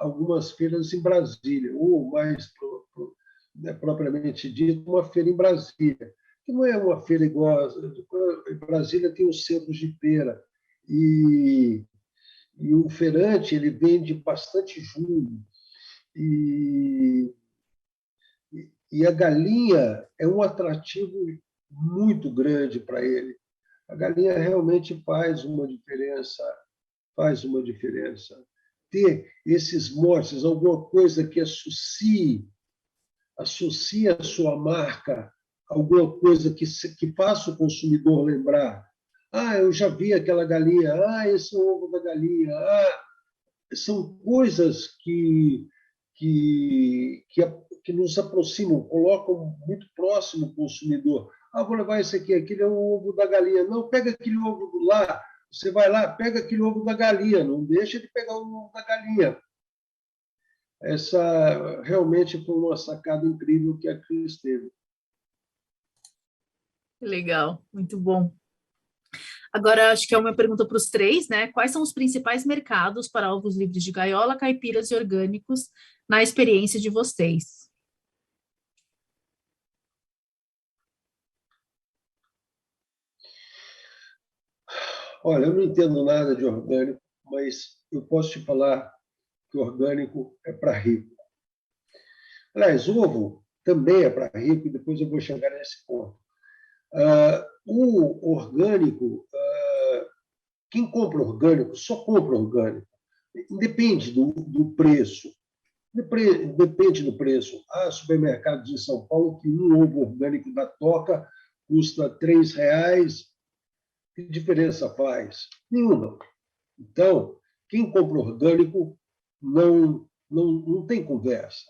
em Brasília, ou mais propriamente dito, uma feira em Brasília, que não é uma feira igual. Em Brasília tem os centros de feira, e o feirante ele vende bastante junho, e a galinha é um atrativo muito grande para ele. A galinha realmente faz uma diferença. Ter esses motes, alguma coisa que associe a sua marca, alguma coisa que faça o consumidor lembrar Ah, eu já vi aquela galinha. Ah, esse é o ovo da galinha. Ah, são coisas que nos aproximam, colocam muito próximo o consumidor. Ah, vou levar esse aqui, aquele é o ovo da galinha. Não, pega aquele ovo lá. Você vai lá, pega aquele ovo da galinha. Não deixa de pegar o ovo da galinha. Essa realmente foi uma sacada incrível que a Cris teve. Legal, muito bom. Agora, acho que é uma pergunta para os três, né? Quais são os principais mercados para ovos livres de gaiola, caipiras e orgânicos na experiência de vocês? Olha, eu não entendo nada de orgânico, mas eu posso te falar que orgânico é para rico. Aliás, ovo também é para rico, e depois eu vou chegar nesse ponto. O orgânico, quem compra orgânico só compra orgânico. Depende do preço. Depende do preço. Há supermercados em São Paulo que um ovo orgânico da Toca custa R$3. Que diferença faz? Nenhuma. Então, quem compra orgânico não tem conversa.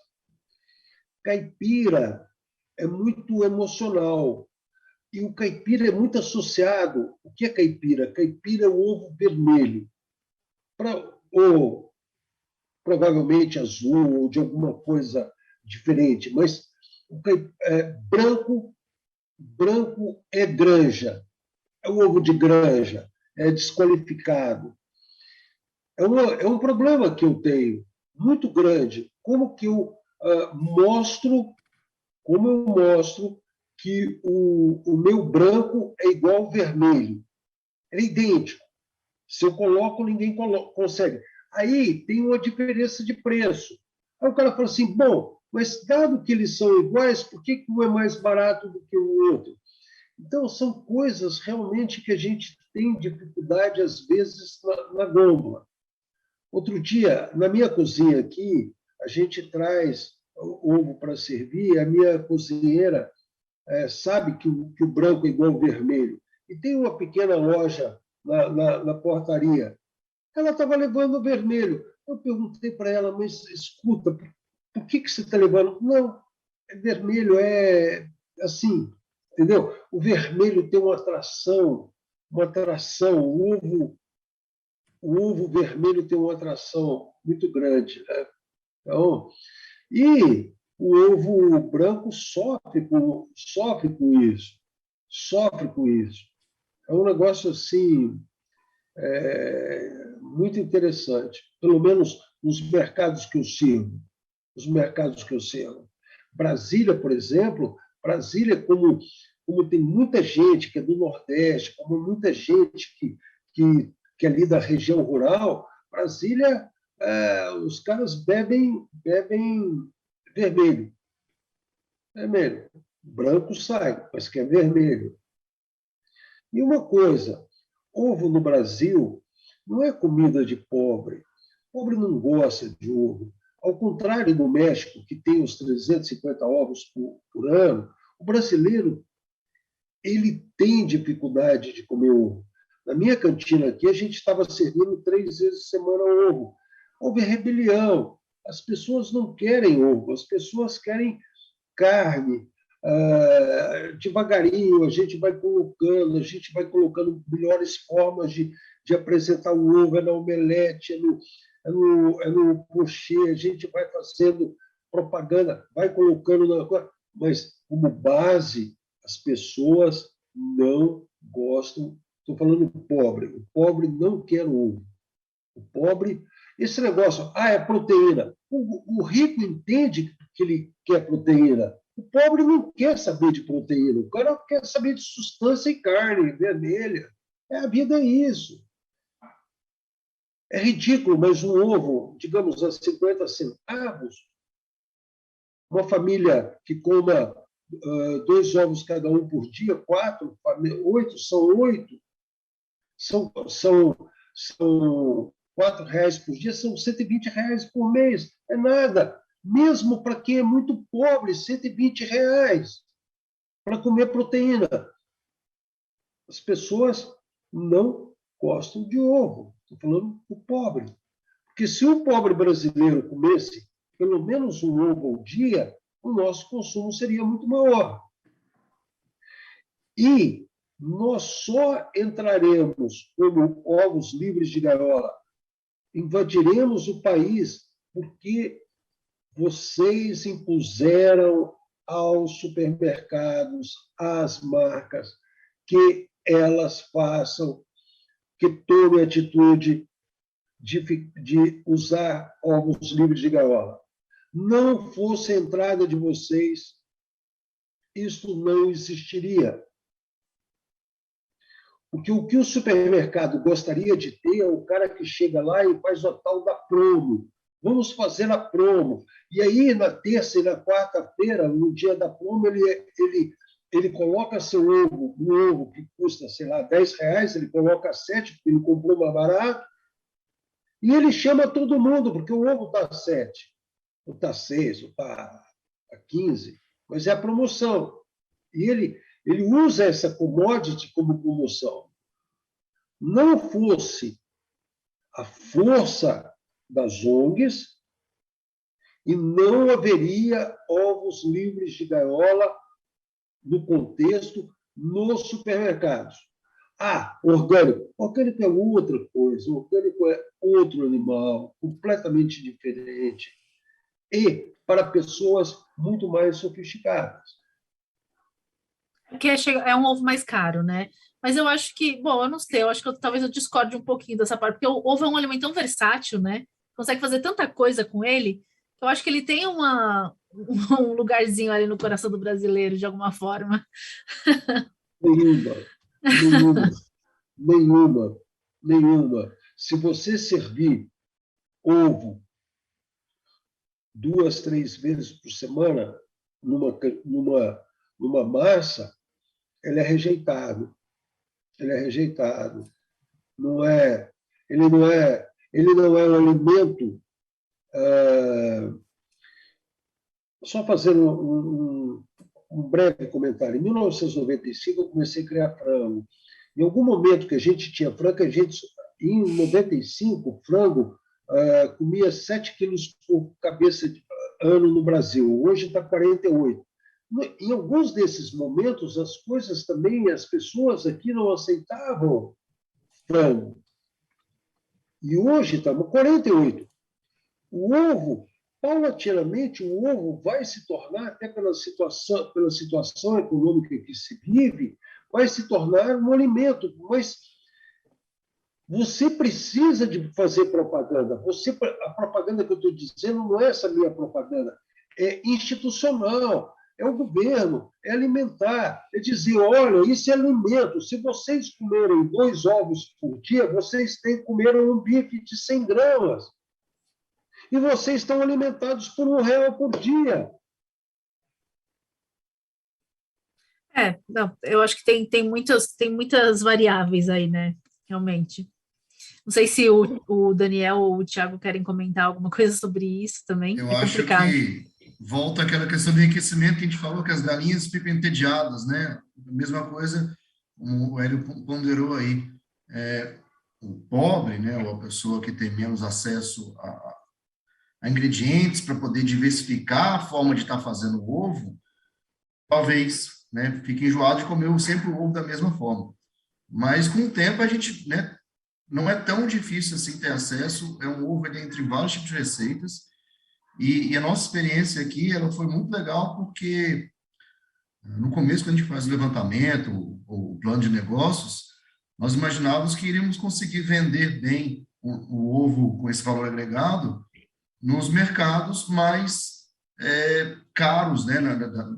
Caipira é muito emocional. E o caipira é muito associado. O que é caipira? Caipira é o ovo vermelho. Ou provavelmente azul, ou de alguma coisa diferente. Mas branco é granja. É o ovo de granja. É desqualificado. É um problema que eu tenho muito grande. Como eu mostro que o meu branco é igual ao vermelho? É idêntico. Se eu coloco, ninguém consegue. Aí tem uma diferença de preço. Aí o cara fala assim, bom, mas dado que eles são iguais, por que um é mais barato do que o outro? Então, são coisas realmente que a gente tem dificuldade, às vezes, na gôndola. Outro dia, na minha cozinha aqui, a gente traz ovo para servir, a minha cozinheira sabe que o branco é igual ao vermelho. E tem uma pequena loja na portaria. Ela estava levando o vermelho. Eu perguntei para ela, mas escuta, por que você está levando? Não, é vermelho, é assim, entendeu? O vermelho tem uma atração. O ovo vermelho tem uma atração muito grande, né? Então, e o ovo branco sofre com isso. É um negócio assim muito interessante, pelo menos nos mercados que eu sirvo. Brasília, por exemplo, como tem muita gente que é do Nordeste, como muita gente que é ali da região rural, Brasília, os caras bebem vermelho. Branco sai, mas que é vermelho. E uma coisa, ovo no Brasil não é comida de pobre. Pobre não gosta de ovo. Ao contrário do México, que tem os 350 ovos por ano, o brasileiro ele tem dificuldade de comer ovo. Na minha cantina aqui, a gente estava servindo 3 vezes por semana ovo. Houve rebelião. As pessoas não querem ovo, as pessoas querem carne. Devagarinho, a gente vai colocando melhores formas de apresentar o ovo, é na omelete, é no pochê, a gente vai fazendo propaganda, vai colocando mas como base, as pessoas não gostam. Estou falando do pobre. O pobre não quer ovo. O pobre, esse negócio, é proteína. O rico entende que ele quer proteína. O pobre não quer saber de proteína. O cara quer saber de substância e carne vermelha. A vida é isso. É ridículo, mas um ovo, digamos, a 50 centavos, uma família que coma 2 ovos cada um por dia, 4, 8, são 8, são R$4 por dia, são R$120 por mês. É nada. Mesmo para quem é muito pobre, R$120 para comer proteína. As pessoas não gostam de ovo. Estou falando do pobre. Porque se o pobre brasileiro comesse pelo menos um ovo ao dia, o nosso consumo seria muito maior. E nós só entraremos como ovos livres de gaiola, invadiremos o país porque vocês impuseram aos supermercados, às marcas, que elas façam, que tomem atitude de usar ovos livres de gaiola. Não fosse a entrada de vocês, isso não existiria. Porque o que o supermercado gostaria de ter é o cara que chega lá e faz o tal da promo. Vamos fazer a promo. E aí, na terça e na quarta-feira, no dia da promo, ele coloca seu ovo, um ovo que custa, sei lá, R$10, ele coloca 7, porque ele comprou mais barato, e ele chama todo mundo, porque o ovo está 7, ou está 6, ou está 15, mas é a promoção. E ele usa essa commodity como promoção. Não fosse a força das ONGs, e não haveria ovos livres de gaiola no contexto nos supermercados. Orgânico. Orgânico é outra coisa. Orgânico é outro animal, completamente diferente. E para pessoas muito mais sofisticadas. Porque é um ovo mais caro, né? Mas eu acho que, bom, eu não sei, eu acho que talvez eu discorde um pouquinho dessa parte, porque o ovo é um alimento tão versátil, né? Consegue fazer tanta coisa com ele, que eu acho que ele tem um lugarzinho ali no coração do brasileiro, de alguma forma. Nenhuma. Se você servir ovo 2, 3 vezes por semana numa massa, ele é rejeitado. Ele não é um alimento. Só fazendo um breve comentário. Em 1995, eu comecei a criar frango. Em algum momento que a gente tinha frango, em 95, frango comia 7 quilos por cabeça de ano no Brasil. Hoje está 48. Em alguns desses momentos, as coisas também, as pessoas aqui não aceitavam frango. E hoje estamos 48. O ovo, paulatinamente, o ovo vai se tornar, até pela situação econômica que se vive, vai se tornar um alimento. Mas você precisa de fazer propaganda. A propaganda que eu estou dizendo não é essa minha propaganda, é institucional. É o governo, é alimentar, é dizer, olha, isso é alimento. Se vocês comerem 2 ovos por dia, vocês têm que comer um bife de 100 gramas. E vocês estão alimentados por R$1 por dia. Não, eu acho que tem muitas variáveis aí, né? Realmente. Não sei se o Daniel ou o Thiago querem comentar alguma coisa sobre isso também. Eu acho que volta aquela questão do enriquecimento que a gente falou, que as galinhas ficam entediadas, né? A mesma coisa, como o Hélio ponderou aí, o pobre, né, ou a pessoa que tem menos acesso a ingredientes para poder diversificar a forma de estar fazendo o ovo, talvez, né, fique enjoado de comer sempre o ovo da mesma forma. Mas, com o tempo, a gente, né, não é tão difícil assim ter acesso, é um ovo entre vários tipos de receitas. E a nossa experiência aqui, ela foi muito legal porque no começo, quando a gente faz o levantamento, o plano de negócios, nós imaginávamos que iríamos conseguir vender bem o ovo com esse valor agregado nos mercados mais caros, né,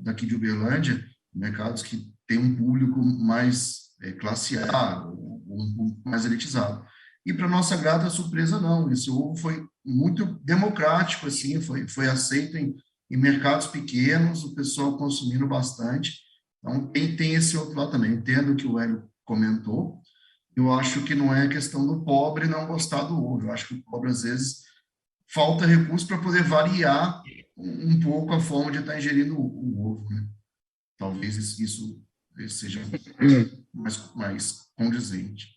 daqui de Uberlândia, mercados que têm um público mais classe A, um público mais elitizado. E, para nossa grata surpresa, não. Esse ovo foi muito democrático, assim, foi aceito em mercados pequenos, o pessoal consumindo bastante. Então, tem esse outro lado também. Entendo o que o Hélio comentou. Eu acho que não é questão do pobre não gostar do ovo. Eu acho que o pobre, às vezes, falta recurso para poder variar um pouco a forma de estar ingerindo o ovo, né? Talvez isso seja mais condizente.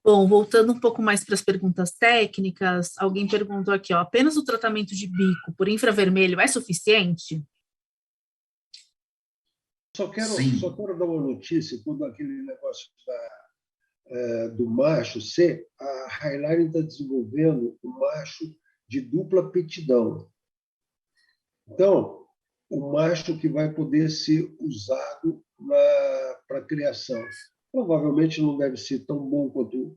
Bom, voltando um pouco mais para as perguntas técnicas, alguém perguntou aqui, ó, apenas o tratamento de bico por infravermelho é suficiente? Só quero dar uma notícia, quando aquele negócio do macho C, a Highline está desenvolvendo um macho de dupla petidão. Então, o macho que vai poder ser usado para criação. Provavelmente não deve ser tão bom quanto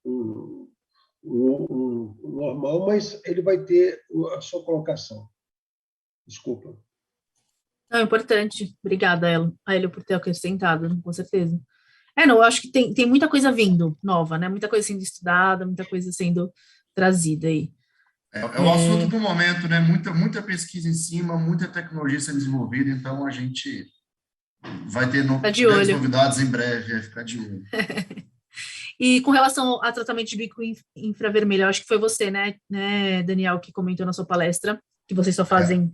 um normal, mas ele vai ter a sua colocação. Desculpa. Não, é importante. Obrigada, Hélio, por ter acrescentado, com certeza. Não, eu acho que tem muita coisa vindo nova, né? Muita coisa sendo estudada, muita coisa sendo trazida aí. É o assunto do momento, né? Muita pesquisa em cima, muita tecnologia sendo desenvolvida, então a gente vai ter grandes novidades em breve, ficar de olho. E com relação a tratamento de bico infravermelho, acho que foi você, né, Daniel, que comentou na sua palestra, que vocês só fazem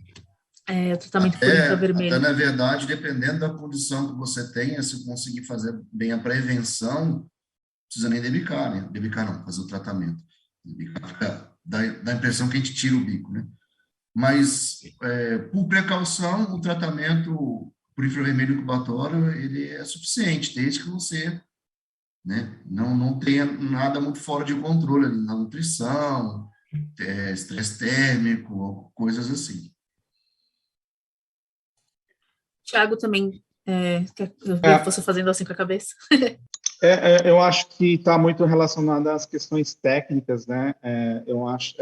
tratamento por infravermelho. Até, na verdade, dependendo da condição que você tenha, se conseguir fazer bem a prevenção, não precisa nem debicar, né? Debicar não, fazer o tratamento. Debicar dá a impressão que a gente tira o bico, né? Mas, por precaução, o tratamento por infravermelho incubatório, ele é suficiente, desde que você, né, não tenha nada muito fora de controle ali, na nutrição, estresse térmico, coisas assim. Tiago também, eu vi você fazendo assim com a cabeça. Eu acho que está muito relacionado às questões técnicas, né? Eu acho,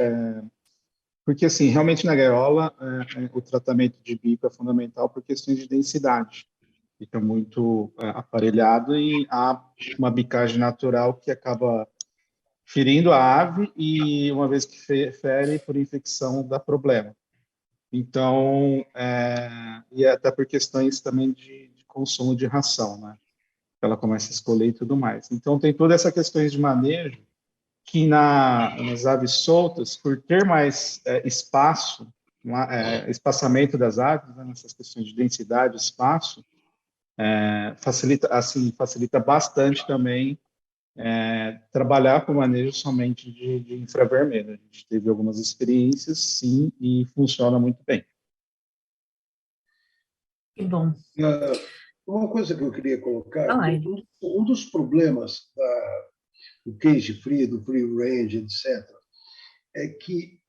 porque assim, realmente na gaiola o tratamento de bico é fundamental por questões de densidade. Fica muito aparelhado e há uma bicagem natural que acaba ferindo a ave e, uma vez que fere, por infecção, dá problema. Então, e até por questões também de consumo de ração, né? Ela começa a escolher e tudo mais. Então, tem toda essa questões de manejo que nas aves soltas, por ter mais espaço, espaçamento das aves, né, nessas questões de densidade, espaço, facilita bastante também trabalhar com manejo somente de infravermelho. A gente teve algumas experiências, sim, e funciona muito bem. Que bom. Uma coisa que eu queria colocar, um dos problemas do cage free, do free range, etc., é que,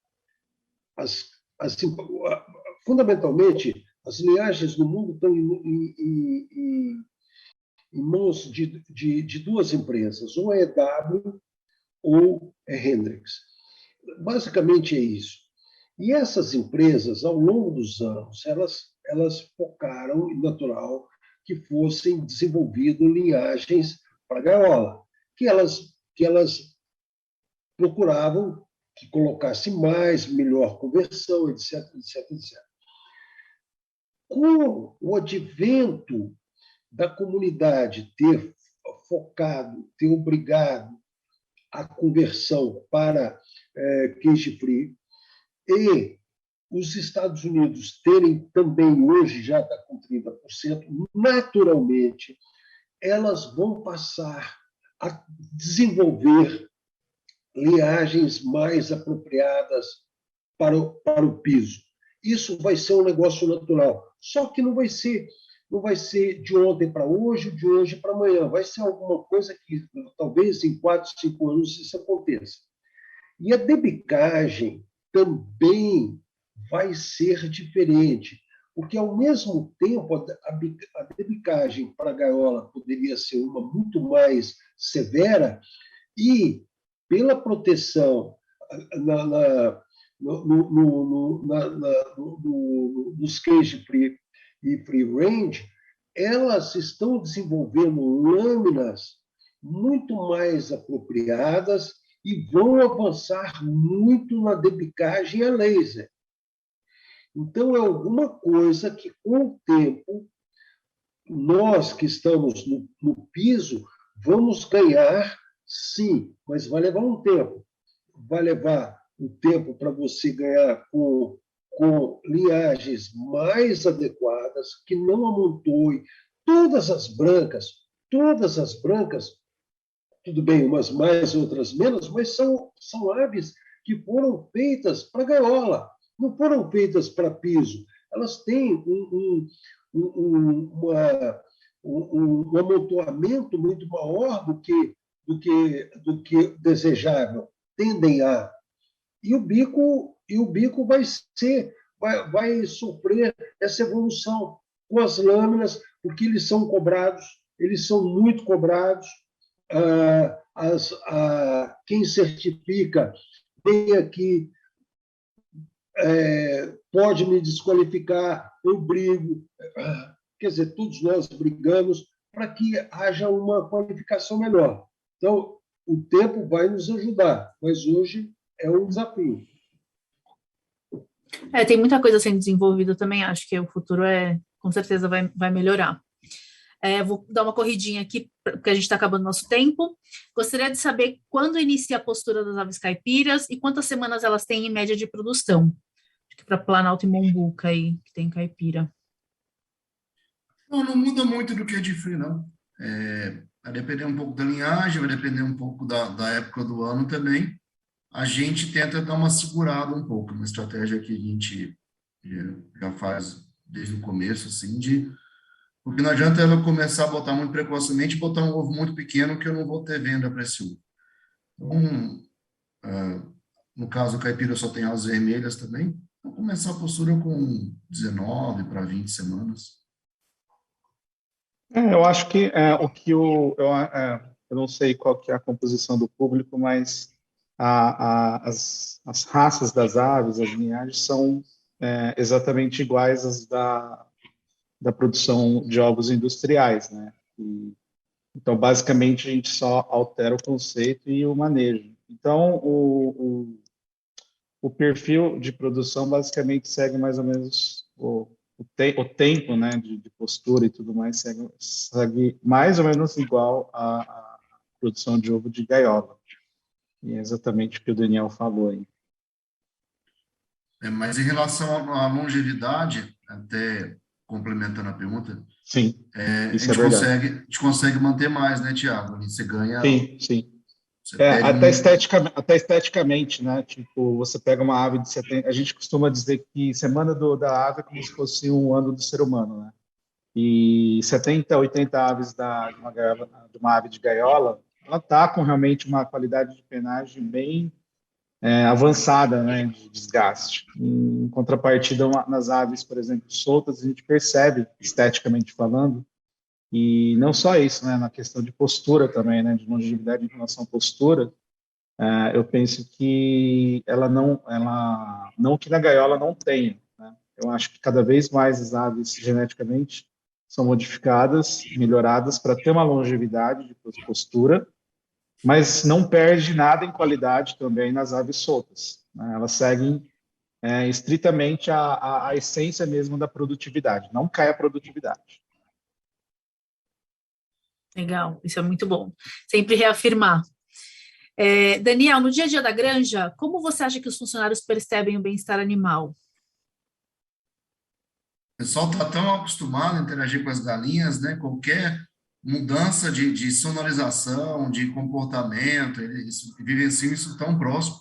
fundamentalmente, as linhagens no mundo estão em mãos de duas empresas, ou é EW ou é Hendrix. Basicamente é isso. E essas empresas, ao longo dos anos, elas focaram, natural, que fossem desenvolvidas linhagens para gaiola, que elas procuravam que colocasse melhor conversão, etc, etc, etc. Com o advento da comunidade ter focado, ter obrigado a conversão para cage free, e os Estados Unidos terem também, hoje já está com 30%, naturalmente, elas vão passar a desenvolver linhagens mais apropriadas para o piso. Isso vai ser um negócio natural. Só que não vai ser de ontem para hoje, de hoje para amanhã. Vai ser alguma coisa que talvez em 4, 5 anos isso aconteça. E a debicagem também vai ser diferente, porque, ao mesmo tempo, a debicagem para a gaiola poderia ser uma muito mais severa e, pela proteção nos cage free e free range, elas estão desenvolvendo lâminas muito mais apropriadas e vão avançar muito na debicagem a laser. Então, é alguma coisa que, com o tempo, nós que estamos no piso, vamos ganhar, sim, mas vai levar um tempo. Vai levar um tempo para você ganhar com linhagens mais adequadas, que não amontoem. Todas as brancas todas as brancas, tudo bem, umas mais, outras menos, mas são aves que foram feitas para gaiola, não foram feitas para piso. Elas têm um amontoamento muito maior do que desejável, tendem a. E o bico vai sofrer essa evolução com as lâminas, porque eles são cobrados, eles são muito cobrados. Quem certifica vem aqui, pode me desqualificar, eu brigo. Quer dizer, todos nós brigamos para que haja uma qualificação melhor. Então, o tempo vai nos ajudar, mas hoje é um desafio. Tem muita coisa sendo desenvolvida também, acho que o futuro com certeza vai melhorar. Vou dar uma corridinha aqui, porque a gente está acabando nosso tempo. Gostaria de saber quando inicia a postura das aves caipiras e quantas semanas elas têm em média de produção. Acho que para Planalto e Mombuca aí, que tem caipira. Não muda muito do que é de frio, não. Vai depender um pouco da linhagem, vai depender um pouco da época do ano também. A gente tenta dar uma segurada um pouco, uma estratégia que a gente já faz desde o começo, assim, porque não adianta ela começar a botar muito precocemente e botar um ovo muito pequeno que eu não vou ter venda para esse ovo. Então, no caso, o caipira só tem asas vermelhas também. Vou começar a postura com 19 para 20 semanas. Eu acho que eu não sei qual que é a composição do público, mas as raças das aves, as linhagens, são exatamente iguais às da produção de ovos industriais, né? Então, basicamente, a gente só altera o conceito e o manejo. Então, o perfil de produção basicamente segue mais ou menos o tempo, né, de postura e tudo mais, segue mais ou menos igual à produção de ovo de gaiola. E é exatamente o que o Daniel falou aí. Mas em relação à longevidade, até complementando a pergunta, sim, isso a gente consegue manter mais, né, Tiago? Você ganha... Sim. Até esteticamente, né? Tipo, você pega uma ave de 70... A gente costuma dizer que semana da ave é como se fosse um ano do ser humano, né? E 70, 80 aves de uma ave de gaiola, ela está com realmente uma qualidade de penagem bem avançada, né, de desgaste. Em contrapartida, nas aves, por exemplo, soltas, a gente percebe, esteticamente falando, e não só isso, né, na questão de postura também, né, de longevidade em relação à postura, eu penso que ela não que na gaiola não tenha, né? Eu acho que cada vez mais as aves geneticamente são modificadas, melhoradas para ter uma longevidade de postura, mas não perde nada em qualidade também nas aves soltas, né? Elas seguem estritamente a essência mesmo da produtividade, não cai a produtividade. Legal, isso é muito bom. Sempre reafirmar. Daniel, no dia a dia da granja, como você acha que os funcionários percebem o bem-estar animal? O pessoal está tão acostumado a interagir com as galinhas, né? Qualquer mudança de sonorização, de comportamento, eles vivenciam isso tão próximo,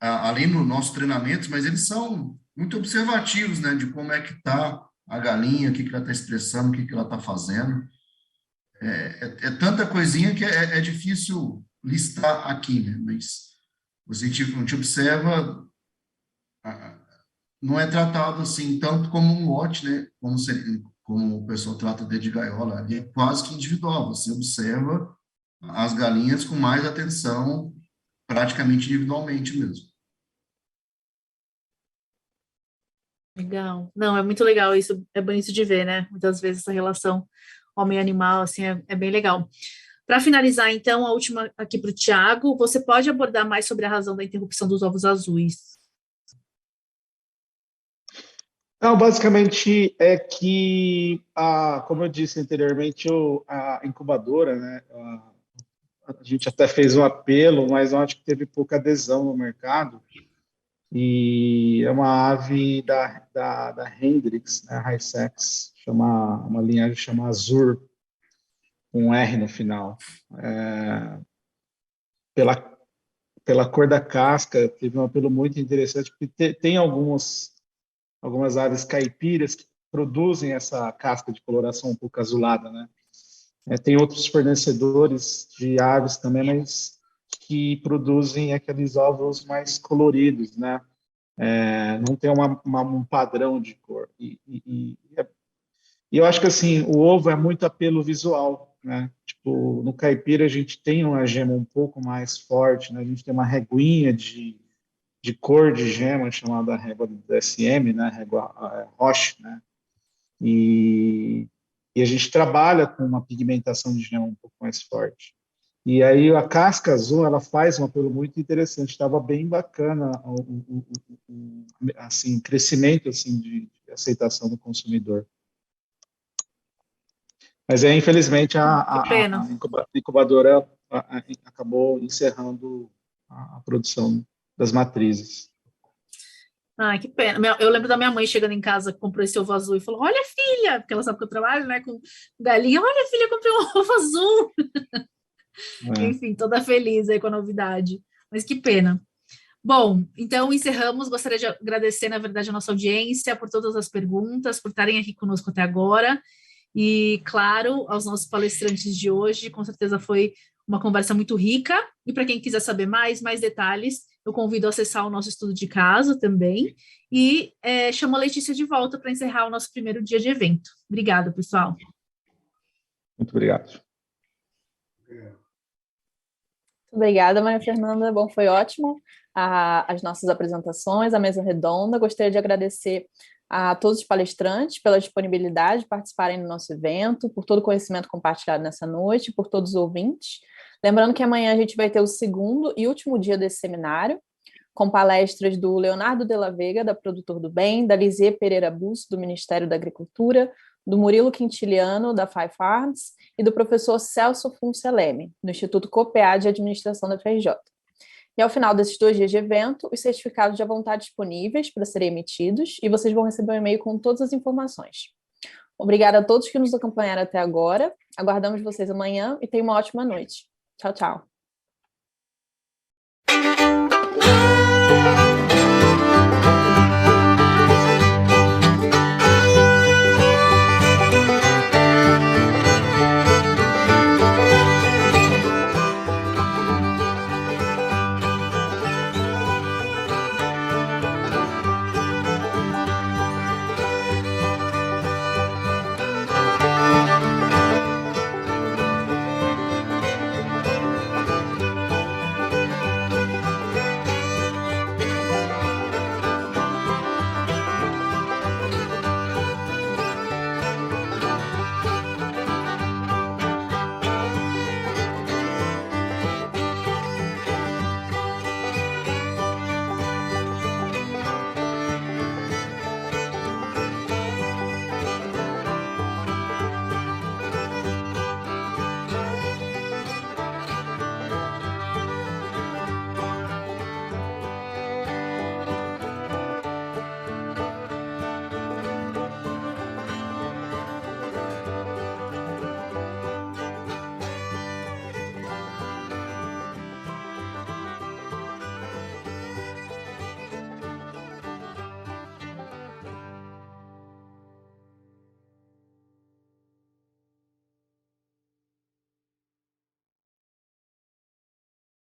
além do nosso treinamento, mas eles são muito observativos, né? De como é que está a galinha, o que ela está expressando, o que ela está fazendo. É tanta coisinha que é difícil listar aqui, né? Mas a gente observa, não é tratado assim tanto como um lote, né? Como o pessoal trata de gaiola, ali é quase que individual. Você observa as galinhas com mais atenção, praticamente individualmente mesmo. Legal. Não, é muito legal isso, é bonito de ver, né? Muitas vezes essa relação homem-animal, assim, é bem legal. Para finalizar, então, a última aqui para o Tiago, você pode abordar mais sobre a razão da interrupção dos ovos azuis? Não, basicamente é que, como eu disse anteriormente, a incubadora, né, a gente até fez um apelo, mas eu acho que teve pouca adesão no mercado, e é uma ave da Hendrix, né, High Sex, uma linhagem chamada Azur. com um R no final. Pela cor da casca, teve um apelo muito interessante, porque tem algumas aves caipiras que produzem essa casca de coloração um pouco azulada, né? Tem outros fornecedores de aves também, mas que produzem aqueles ovos mais coloridos, né? Não tem um padrão de cor. E eu acho que assim, o ovo é muito apelo visual, né? Tipo, no caipira a gente tem uma gema um pouco mais forte, né? A gente tem uma reguinha de cor de gema chamada régua do DSM, né? Régua Roche, né? E a gente trabalha com uma pigmentação de gema um pouco mais forte. E aí a casca azul, ela faz um apelo muito interessante. Estava bem bacana assim, crescimento assim de aceitação do consumidor. Mas infelizmente a incubadora acabou encerrando a produção das matrizes. Ai, que pena. Eu lembro da minha mãe chegando em casa, comprou esse ovo azul e falou: olha, filha, porque ela sabe que eu trabalho, né, com galinha. Olha, filha, comprei um ovo azul. Enfim, toda feliz aí com a novidade. Mas que pena. Bom, então encerramos. Gostaria de agradecer, na verdade, a nossa audiência por todas as perguntas, por estarem aqui conosco até agora. E, claro, aos nossos palestrantes de hoje, com certeza foi uma conversa muito rica. E para quem quiser saber mais detalhes, eu convido a acessar o nosso estudo de caso também. E chamo a Letícia de volta para encerrar o nosso primeiro dia de evento. Obrigada, pessoal. Muito obrigado. Obrigada, Maria Fernanda. Bom, foi ótimo as nossas apresentações, a mesa redonda. Gostaria de agradecer a todos os palestrantes pela disponibilidade de participarem do nosso evento, por todo o conhecimento compartilhado nessa noite, por todos os ouvintes. Lembrando que amanhã a gente vai ter o segundo e último dia desse seminário, com palestras do Leonardo de la Vega, da Produtor do Bem, da Lizzie Pereira Bus, do Ministério da Agricultura, do Murilo Quintiliano, da Five Farms, e do professor Celso Funceleme, do Instituto COPEA de Administração da FRJ. E ao final desses 2 dias de evento, os certificados já vão estar disponíveis para serem emitidos e vocês vão receber um e-mail com todas as informações. Obrigada a todos que nos acompanharam até agora. Aguardamos vocês amanhã e tenham uma ótima noite. Tchau, tchau.